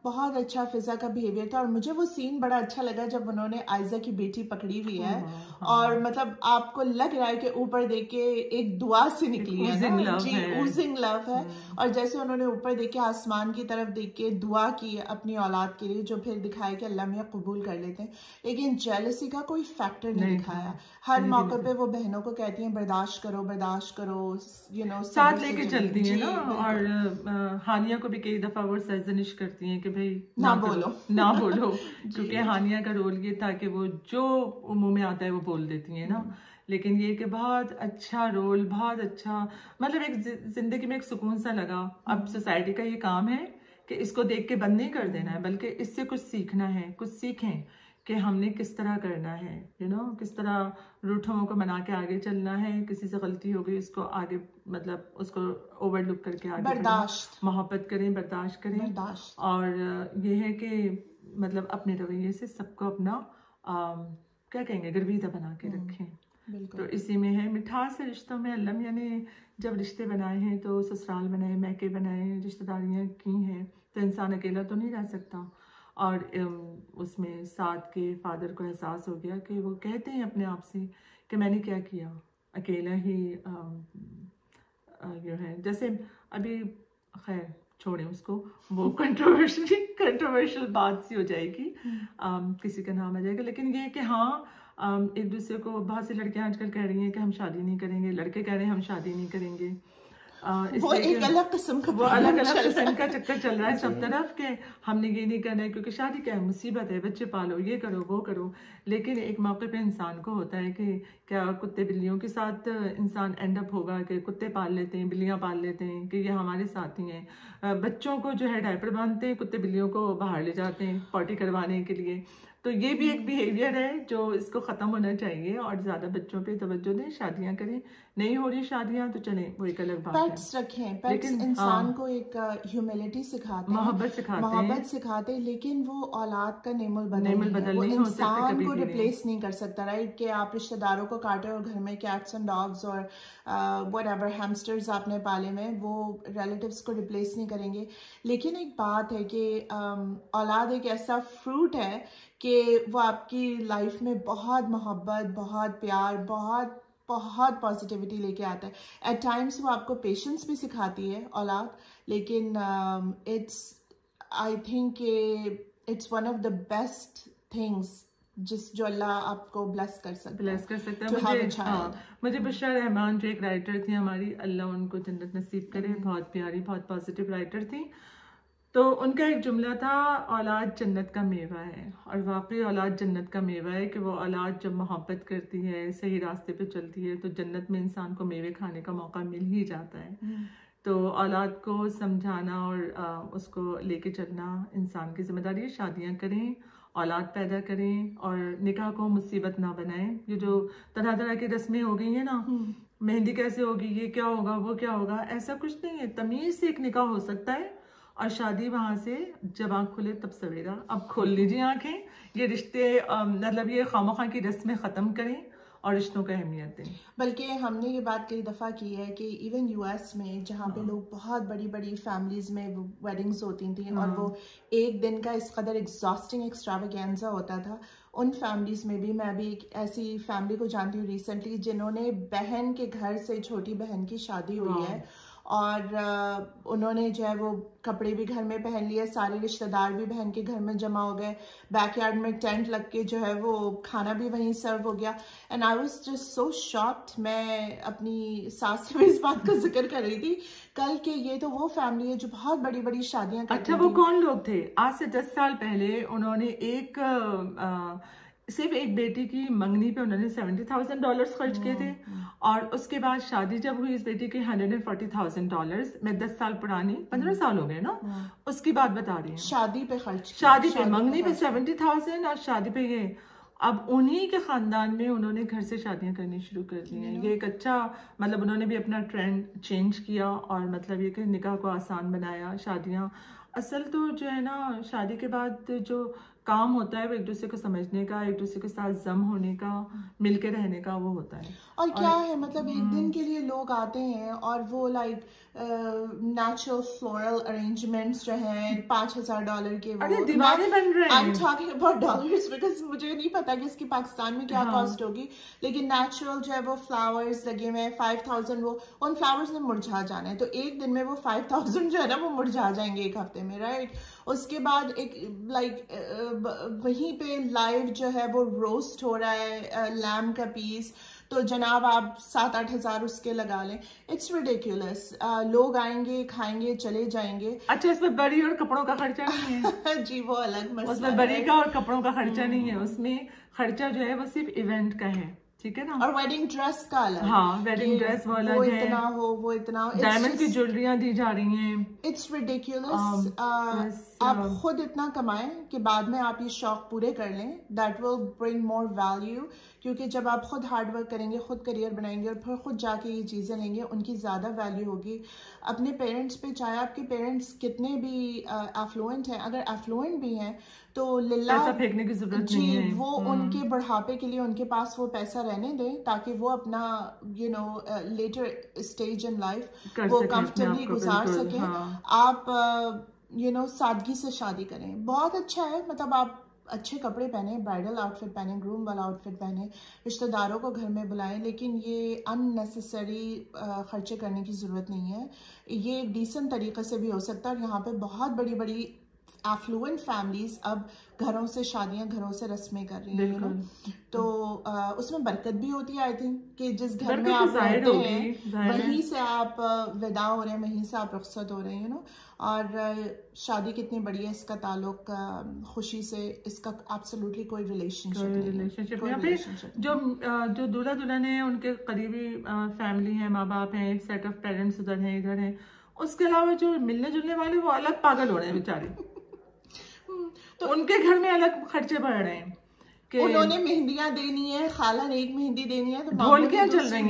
बहुत अच्छा फिजा का बिहेवियर था। और मुझे वो सीन बड़ा अच्छा लगा जब उन्होंने आयजा की बेटी पकड़ी हुई है और मतलब आपको लग रहा है कि ऊपर देख के एक दुआ से निकली है ना, जी, ऊजिंग लव है। और जैसे उन्होंने ऊपर देख के, आसमान की तरफ देख के दुआ की अपनी औलाद के लिए, जो फिर दिखाया कि अल्लाह मियां कबूल कर लेते हैं। लेकिन जेलसी का कोई फैक्टर नहीं दिखाया। हर मौके पे वो बहनों को कहती हैं बर्दाश्त करो, बर्दाश्त करो, यू नो, साथ लेके चलती हैं ना। और हानिया को भी कई दफा वो सर्जनिश करती हैं कि भाई ना बोलो ना बोलो क्योंकि हानिया का रोल ये था कि वो जो मुंह में आता है वो बोल देती हैं ना। लेकिन ये कि बहुत अच्छा रोल, बहुत अच्छा, मतलब एक जिंदगी में एक सुकून सा लगा। अब सोसाइटी का ये काम है कि इसको देख के बंद नहीं कर देना है, बल्कि इससे कुछ सीखना है, कुछ सीखें कि हमने किस तरह करना है, किस तरह रूठों को मना के आगे चलना है। किसी से गलती हो गई उसको आगे, मतलब उसको ओवरलुक करके आगे बर्दाश्त, मोहब्बत करें, बर्दाश्त करें। और ये है कि मतलब अपने रवैये से सबको अपना क्या कहेंगे, गर्विदा बना के रखें। तो इसी में है मिठास है रिश्तों में। अल्लाह यानी जब रिश्ते बनाए हैं तो ससुराल बनाए, मैके बनाए, रिश्तेदारियाँ की हैं, तो इंसान अकेला तो नहीं रह सकता। और उसमें साथ के फादर को एहसास हो गया कि वो कहते हैं अपने आप से कि मैंने क्या किया, अकेला ही जो है। जैसे अभी खैर छोड़ें उसको, वो कंट्रोवर्शियल बात सी हो जाएगी, किसी का नाम आ जाएगा। लेकिन ये कि हाँ, एक दूसरे को, बहुत सी लड़कियां आजकल कह रही हैं कि हम शादी नहीं करेंगे, लड़के कह रहे हैं हम शादी नहीं करेंगे। वो एक अलग किस्म का, वो अलग किस्म का चक्कर चल रहा है सब तरफ के हमने ये नहीं करना है क्योंकि शादी क्या है, मुसीबत है, बच्चे पालो, ये करो वो करो। लेकिन एक मौके पे इंसान को होता है कि क्या कुत्ते बिल्लियों के साथ इंसान एंड अप होगा कि कुत्ते पाल लेते हैं, बिल्लियां पाल लेते हैं कि ये हमारे साथी हैं। बच्चों को जो है डायपर बांधते हैं, कुत्ते बिल्लियों को बाहर ले जाते हैं पॉटी करवाने के लिए। तो ये भी एक बिहेवियर है जो इसको ख़त्म होना चाहिए और ज़्यादा बच्चों पे तवज्जो दें, शादियां करें। नहीं हो रही शादियां तो चलें, वो एक अलग बात है। पेट्स रखें, पेट्स इंसान को एक ह्यूमिलिटी सिखाते हैं, मोहब्बत सिखाते हैं, लेकिन वो औलाद का नेमुल बदल वो इंसान को रिप्लेस नहीं कर सकता। राइट, कि आप रिश्तेदारों को काटे और घर में कैट्स एंड डॉग्स और व्हाटएवर हैमस्टर्स आपने पाले में, वो रिलेटिव्स को रिप्लेस नहीं करेंगे। लेकिन एक बात है कि औलाद एक ऐसा फ्रूट है कि वो आपकी लाइफ में बहुत मोहब्बत, बहुत प्यार, बहुत पॉजिटिविटी लेके आता है। एट टाइम्स वो आपको पेशेंस भी सिखाती है औलाद, लेकिन I think it's one of the best things जो अल्लाह आपको ब्लेस कर सकता है। मुझे बुशरा रहमान जो एक राइटर थी हमारी, अल्लाह उनको जन्नत नसीब करे, बहुत प्यारी, बहुत पॉजिटिव राइटर थी। तो उनका एक जुमला था, औलाद जन्नत का मेवा है। और वाकई औलाद जन्नत का मेवा है कि वो औलाद जब मोहब्बत करती है, सही रास्ते पे चलती है, तो जन्नत में इंसान को मेवे खाने का मौका मिल ही जाता है। तो औलाद को समझाना और उसको लेके चलना इंसान की जिम्मेदारी है। शादियाँ करें, औलाद पैदा करें और निकाह को मुसीबत ना बनाएं। ये जो तरह तरह की रस्में हो गई हैं ना, मेहंदी कैसे होगी, ये क्या होगा, वो क्या होगा, ऐसा कुछ नहीं है। तमीज से एक निकाह हो सकता है और शादी वहां से जब आँख खुले तब सवेरा। अब खोल लीजिए आंखें, ये रिश्ते मतलब ये खामोखा की रस्में ख़त्म करें और रिश्तों को अहमियत दें। बल्कि हमने ये बात कई दफ़ा की है कि इवन यूएस में जहाँ पे लोग बहुत बड़ी बड़ी फैमिलीज में वेडिंग्स होती थी और वो एक दिन का इस कदर एग्जॉस्टिंग एक्स्ट्रावेगेंजा होता था, उन फैमिलीज में भी मैं भी एक ऐसी फैमिली को जानती हूँ रिसेंटली जिन्होंने बहन के घर से, छोटी बहन की शादी हुई है और उन्होंने जो है वो कपड़े भी घर में पहन लिए, सारे रिश्तेदार भी बहन के घर में जमा हो गए, बैकयार्ड में टेंट लग के जो है वो खाना भी वहीं सर्व हो गया। And I was just so shocked. मैं अपनी सास से भी इस बात का जिक्र कर रही थी कल के ये तो वो फैमिली है जो बहुत बड़ी बड़ी शादियां करती थी। वो कौन लोग थे? आज से 10 साल पहले उन्होंने सिर्फ एक बेटी की मंगनी पे उन्होंने $70,000 खर्च किए थे और उसके बाद शादी जब हुई इस बेटी के $140,000। मैं 10 साल पुरानी, 15 साल हो गए ना, उसकी बात बता रही हूँ। शादी पे खर्च, शादी पे मंगनी पे 70,000 और शादी पे ये। अब उन्हीं के खानदान में उन्होंने घर से शादियां करनी शुरू कर दी हैं। ये एक अच्छा, मतलब उन्होंने भी अपना ट्रेंड चेंज किया और मतलब ये कि निकाह को आसान बनाया। शादियां असल तो जो है ना, शादी के बाद जो काम होता है वो एक दूसरे को समझने का, एक दूसरे के साथ जम होने का, मिलके रहने का, वो होता है। और क्या है मतलब एक दिन के लिए लोग आते हैं और वो लाइक नेचुरल फ्लोरल अरेंजमेंट्स जो हैं $5,000 के, वो दीवाने बन रहे हैं। I'm talking about dollars because मुझे नहीं पता कि इसकी पाकिस्तान में क्या कॉस्ट होगी, लेकिन नेचुरल जो है वो फ्लावर्स लगे हुए हैं, 5,000, वो उन फ्लावर्स ने मुरझा जाना है तो एक दिन में वो 5,000 जो है ना वो मुरझा जाएंगे एक हफ्ते में, राइट। उसके बाद एक लाइक वहीं पे लाइव जो है वो रोस्ट हो रहा है लैम का पीस, तो जनाब आप 7-8 हज़ार उसके लगा लें। It's ridiculous. लोग आएंगे, खाएंगे, चले जाएंगे। अच्छा, इसमें बरी और कपड़ों का खर्चा नहीं है? जी वो अलग मसला है। उसमें बरी का और कपड़ों का खर्चा नहीं है, उसमें खर्चा जो है वो सिर्फ इवेंट का है। ठीक है ना। और वेडिंग ड्रेस का अलग, हाँ वेडिंग ड्रेस वो अलग है, इतना हो वो इतना, डायमंड की ज्वेलरियां दी जा रही हैं, इट्स रिडिकुलस। आप खुद इतना कमाएं कि बाद में आप ये शौक पूरे कर लें, that will bring more value. क्योंकि जब आप खुद हार्ड वर्क करेंगे, खुद करियर बनाएंगे और फिर खुद जाके ये चीज़ें लेंगे, उनकी ज़्यादा वैल्यू होगी। अपने पेरेंट्स पे, चाहे आपके पेरेंट्स कितने भी एफ्लुएंट हैं, अगर एफ्लुएंट भी हैं तो लिल्ला पैसा फेंकने की जरूरत नहीं है। वो उनके बढ़ापे के लिए उनके पास वो पैसा रहने दें, ताकि वो अपना लेटर स्टेज इन लाइफ वो कंफर्टेबली गुजार सकें। हाँ। आप सादगी से शादी करें, बहुत अच्छा है। मतलब आप अच्छे कपड़े पहने, ब्राइडल आउटफिट पहने, ग्रूम वाला आउटफिट पहने, रिश्तेदारों को घर में बुलाएं, लेकिन ये अननेसेसरी खर्चे करने की ज़रूरत नहीं है। ये एक डिसेंट तरीके से भी हो सकता है। और यहाँ पे बहुत बड़ी बड़ी एफ्लुएंट फैमिलीज अब घरों से शादियां, घरों से रस्में कर रही हैं, तो उसमें बरकत भी होती है। आई थिंक कि जिस घर में आप रहते हैं वहीं से आप विदा हो रहे हैं, वहीं से आप रुखसत हो रहे हैं, और शादी कितनी बड़ी है, इसका ताल्लुक खुशी से, इसका एब्सोल्युटली कोई रिलेशनशिप नहीं। जो दूल्हा दुल्हन है उनके करीबी फैमिली है, माँ बाप हैं, एक सेट ऑफ पेरेंट्स उधर हैं, इधर हैं। उसके अलावा जो मिलने जुलने वाले वो अलग पागल हो रहे हैं बेचारे। तो उनके घर में अलग खर्चे बढ़ रहे हैं कि उन्होंने मेहंदियां देनी है, खाला ने एक मेहंदी देनी है, तो ढोलकियां चल रही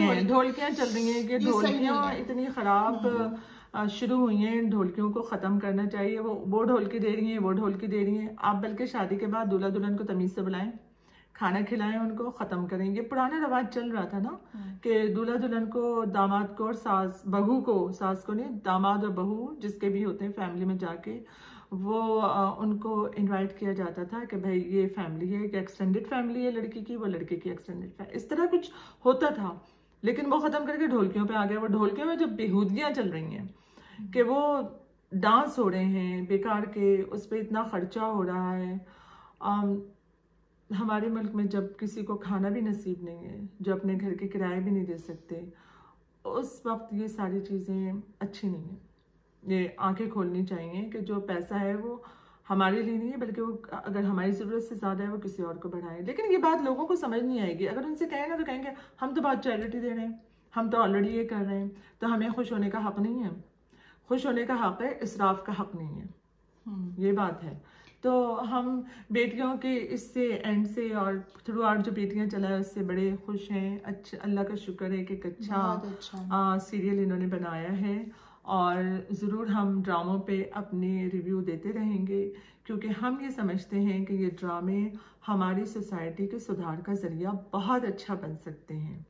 हैं कि ढोलकियां इतनी खराब शुरू हुई हैं। ढोलकियों को खत्म करना चाहिए। वो ढोलकी दे रही हैं, वो ढोलकी दे रही हैं। आप बल्कि शादी के बाद दूल्हा दुल्हन को तमीज से बुलाएं, खाना खिलाएं, उनको खत्म करेंगे। पुराना रवाज चल रहा था ना कि दूल्हा दुल्हन को, दामाद को और सास बहू को, सास को नहीं, दामाद और बहू जिसके भी होते हैं फैमिली में जाके वो उनको इनवाइट किया जाता था कि भाई ये फैमिली है, एक एक्सटेंडेड फैमिली है लड़की की, वो लड़के की एक्सटेंडेड फैमिली, इस तरह कुछ होता था। लेकिन वो खत्म करके ढोलकियों पे आ गया। वो ढोलकियों में जो बेहूदगियां चल रही हैं कि वो डांस हो रहे हैं बेकार के, उस पर इतना खर्चा हो रहा है। हमारे मुल्क में जब किसी को खाना भी नसीब नहीं है, जो अपने घर के किराए भी नहीं दे सकते, उस वक्त ये सारी चीज़ें अच्छी नहीं है। ये आंखें खोलनी चाहिए कि जो पैसा है वो हमारे लिए नहीं है, बल्कि वो अगर हमारी ज़रूरत से ज़्यादा है वो किसी और को बढ़ाए। लेकिन ये बात लोगों को समझ नहीं आएगी। अगर उनसे कहें ना तो कहेंगे हम तो बहुत चैरिटी दे रहे हैं, हम तो ऑलरेडी ये कर रहे हैं, तो हमें खुश होने का हक़ नहीं है। खुश होने का हक़ है, इसराफ का हक़ नहीं है। ये बात है। तो हम बेटियों के इससे एंड से और थ्रू आउट जो बेटियां चला है उससे बड़े खुश हैं। अच्छा, अल्लाह का शुक्र है कि एक अच्छा सीरियल इन्होंने बनाया है, और ज़रूर हम ड्रामों पे अपने रिव्यू देते रहेंगे, क्योंकि हम ये समझते हैं कि ये ड्रामे हमारी सोसाइटी के सुधार का ज़रिया बहुत अच्छा बन सकते हैं।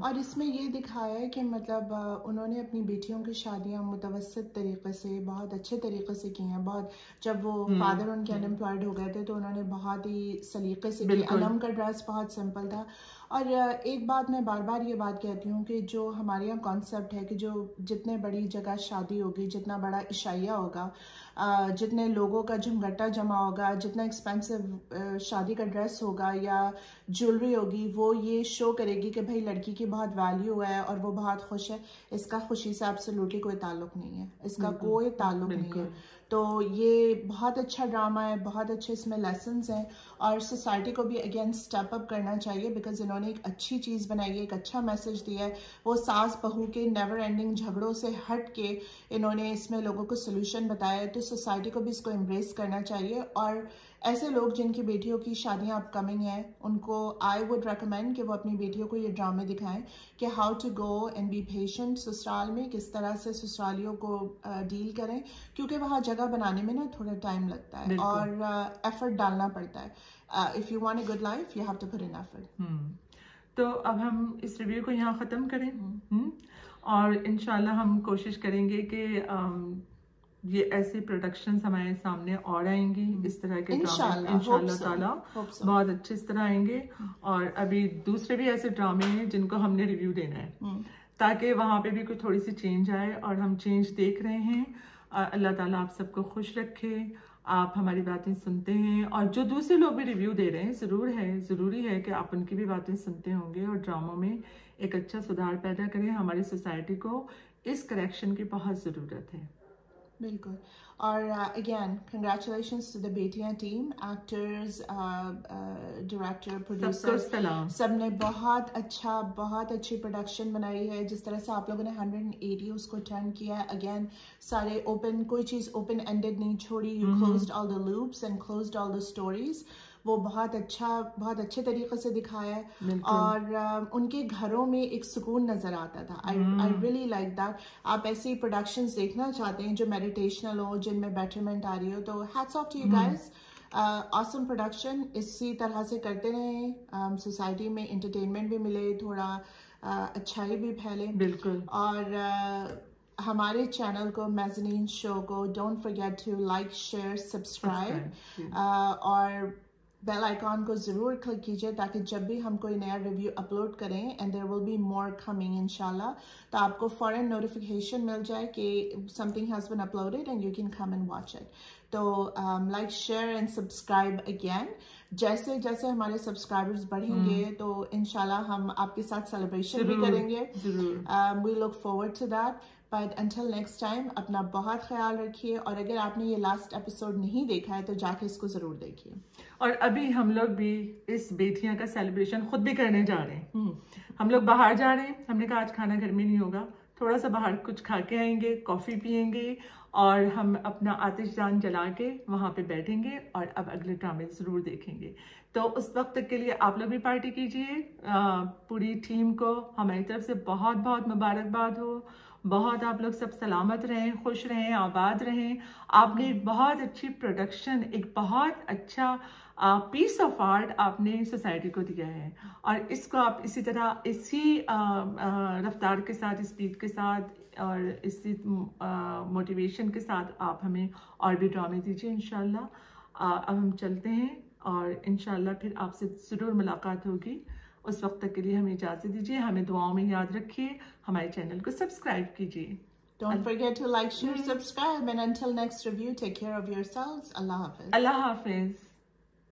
और इसमें ये दिखाया है कि मतलब उन्होंने अपनी बेटियों की शादियां मुतवस्सित तरीके से, बहुत अच्छे तरीके से की हैं। बहुत जब वो फादर उनके अनएम्प्लॉयड हो गए थे तो उन्होंने बहुत ही सलीके से की। अनम का ड्रेस बहुत सिंपल था। और एक बात मैं बार बार ये बात कहती हूँ कि जो हमारे यहाँ कॉन्सेप्ट है कि जो जितने बड़ी जगह शादी होगी, जितना बड़ा इशाया होगा, जितने लोगों का झमघट्टा जमा होगा, जितना एक्सपेंसिव शादी का ड्रेस होगा या ज्वेलरी होगी, वो ये शो करेगी कि भाई लड़की की बहुत वैल्यू है और वो बहुत खुश है। इसका खुशी से एब्सोल्युटली कोई ताल्लुक नहीं है, इसका कोई ताल्लुक नहीं है। तो ये बहुत अच्छा ड्रामा है, बहुत अच्छे इसमें लेसन्स हैं, और सोसाइटी को भी अगेन स्टेप अप करना चाहिए, बिकॉज इन्होंने एक अच्छी चीज़ बनाई है, एक अच्छा मैसेज दिया है। वो सास बहू के नेवर एंडिंग झगड़ों से हट के इन्होंने इसमें लोगों को सोल्यूशन बताया है। तो सोसाइटी को भी इसको एम्ब्रेस करना चाहिए, और ऐसे लोग जिनकी बेटियों की शादियां अपकमिंग हैं, उनको आई वुड रिकमेंड कि वो अपनी बेटियों को ये ड्रामे दिखाएं कि how to go and be patient. ससुराल में किस तरह से ससुरालियों को डील करें, क्योंकि वहाँ जगह बनाने में ना थोड़ा टाइम लगता है और एफर्ट डालना पड़ता है। If you want a good life you have to put in effort. तो अब हम इस रिव्यू को यहाँ ख़त्म करें, और इंशाल्लाह हम कोशिश करेंगे कि ये ऐसे प्रोडक्शंस हमारे सामने और आएंगी, इस तरह के ड्रामे इंशाल्लाह ताला बहुत अच्छे इस तरह आएंगे। और अभी दूसरे भी ऐसे ड्रामे हैं जिनको हमने रिव्यू देना है, ताकि वहाँ पे भी कोई थोड़ी सी चेंज आए, और हम चेंज देख रहे हैं। अल्लाह ताला आप सबको खुश रखे। आप हमारी बातें सुनते हैं, और जो दूसरे लोग भी रिव्यू दे रहे हैं, ज़रूरी है कि आप उनकी भी बातें सुनते होंगे और ड्रामों में एक अच्छा सुधार पैदा करें। हमारी सोसाइटी को इस करेक्शन की बहुत ज़रूरत है। बिल्कुल। और अगेन कंग्रेचुलेशंस टू द बेटियां टीम, एक्टर्स, डायरेक्टर, प्रोड्यूसर, सबने बहुत अच्छी प्रोडक्शन बनाई है। जिस तरह से आप लोगों ने 180 उसको टर्न किया है, अगेन सारे ओपन, कोई चीज़ ओपन एंडेड नहीं छोड़ी, you closed all the loops and closed all the stories. वो बहुत अच्छे तरीके से दिखाया है और उनके घरों में एक सुकून नजर आता था। I really like that. आप ऐसी प्रोडक्शंस देखना चाहते हैं जो मेडिटेशनल हो, जिनमें बेटरमेंट आ रही हो, तो hats off to you guys. Awesome production, इसी तरह से करते रहें, सोसाइटी में एंटरटेनमेंट भी मिले, थोड़ा अच्छाई भी फैले। बिल्कुल। और हमारे चैनल को, मेज़नीन शो को, don't forget to like, share, subscribe और बेल आइकॉन को ज़रूर क्लिक कीजिए ताकि जब भी हम कोई नया रिव्यू अपलोड करें, and there will be more coming इंशाल्लाह, तो आपको फ़ौरन नोटिफिकेशन मिल जाए कि something has been uploaded and you can come and watch it. तो like, share and subscribe again. जैसे जैसे हमारे सब्सक्राइबर्स बढ़ेंगे तो इंशाल्लाह हम आपके साथ सेलिब्रेशन भी करेंगे। We look forward to that. But until next time, अपना बहुत ख्याल रखिए और अगर आपने ये लास्ट एपिसोड नहीं देखा है तो जाके इसको ज़रूर देखिए। और अभी हम लोग भी इस बेटियां का सेलिब्रेशन खुद भी करने जा रहे हैं। हम लोग बाहर जा रहे हैं, हमने कहा आज खाना घर में नहीं होगा, थोड़ा सा बाहर कुछ खा के आएंगे, कॉफ़ी पियेंगे और हम अपना आतिशदान जला के वहाँ पे बैठेंगे और अब अगले ड्रामे ज़रूर देखेंगे। तो उस वक्त तक के लिए आप लोग भी पार्टी कीजिए। पूरी टीम को हमारी तरफ से बहुत बहुत मुबारकबाद हो। बहुत आप लोग सब सलामत रहें, खुश रहें, आबाद रहें। आपने एक बहुत अच्छी प्रोडक्शन, एक बहुत अच्छा पीस ऑफ आर्ट आपने सोसाइटी को दिया है और इसको आप इसी तरह, इसी रफ्तार के साथ, स्पीड के साथ और इसी मोटिवेशन के साथ आप हमें और भी ड्रामे दीजिए इंशाल्लाह। अब हम चलते हैं और इंशाल्लाह फिर आपसे ज़रूर मुलाकात होगी। उस वक्त तक के लिए हमें इजाज़त दीजिए। हमें दुआओं में याद रखिए, हमारे चैनल को सब्सक्राइब कीजिए। Don't forget to like, share, subscribe, and until next review, take care of yourselves. Allah Hafiz. Allah Hafiz.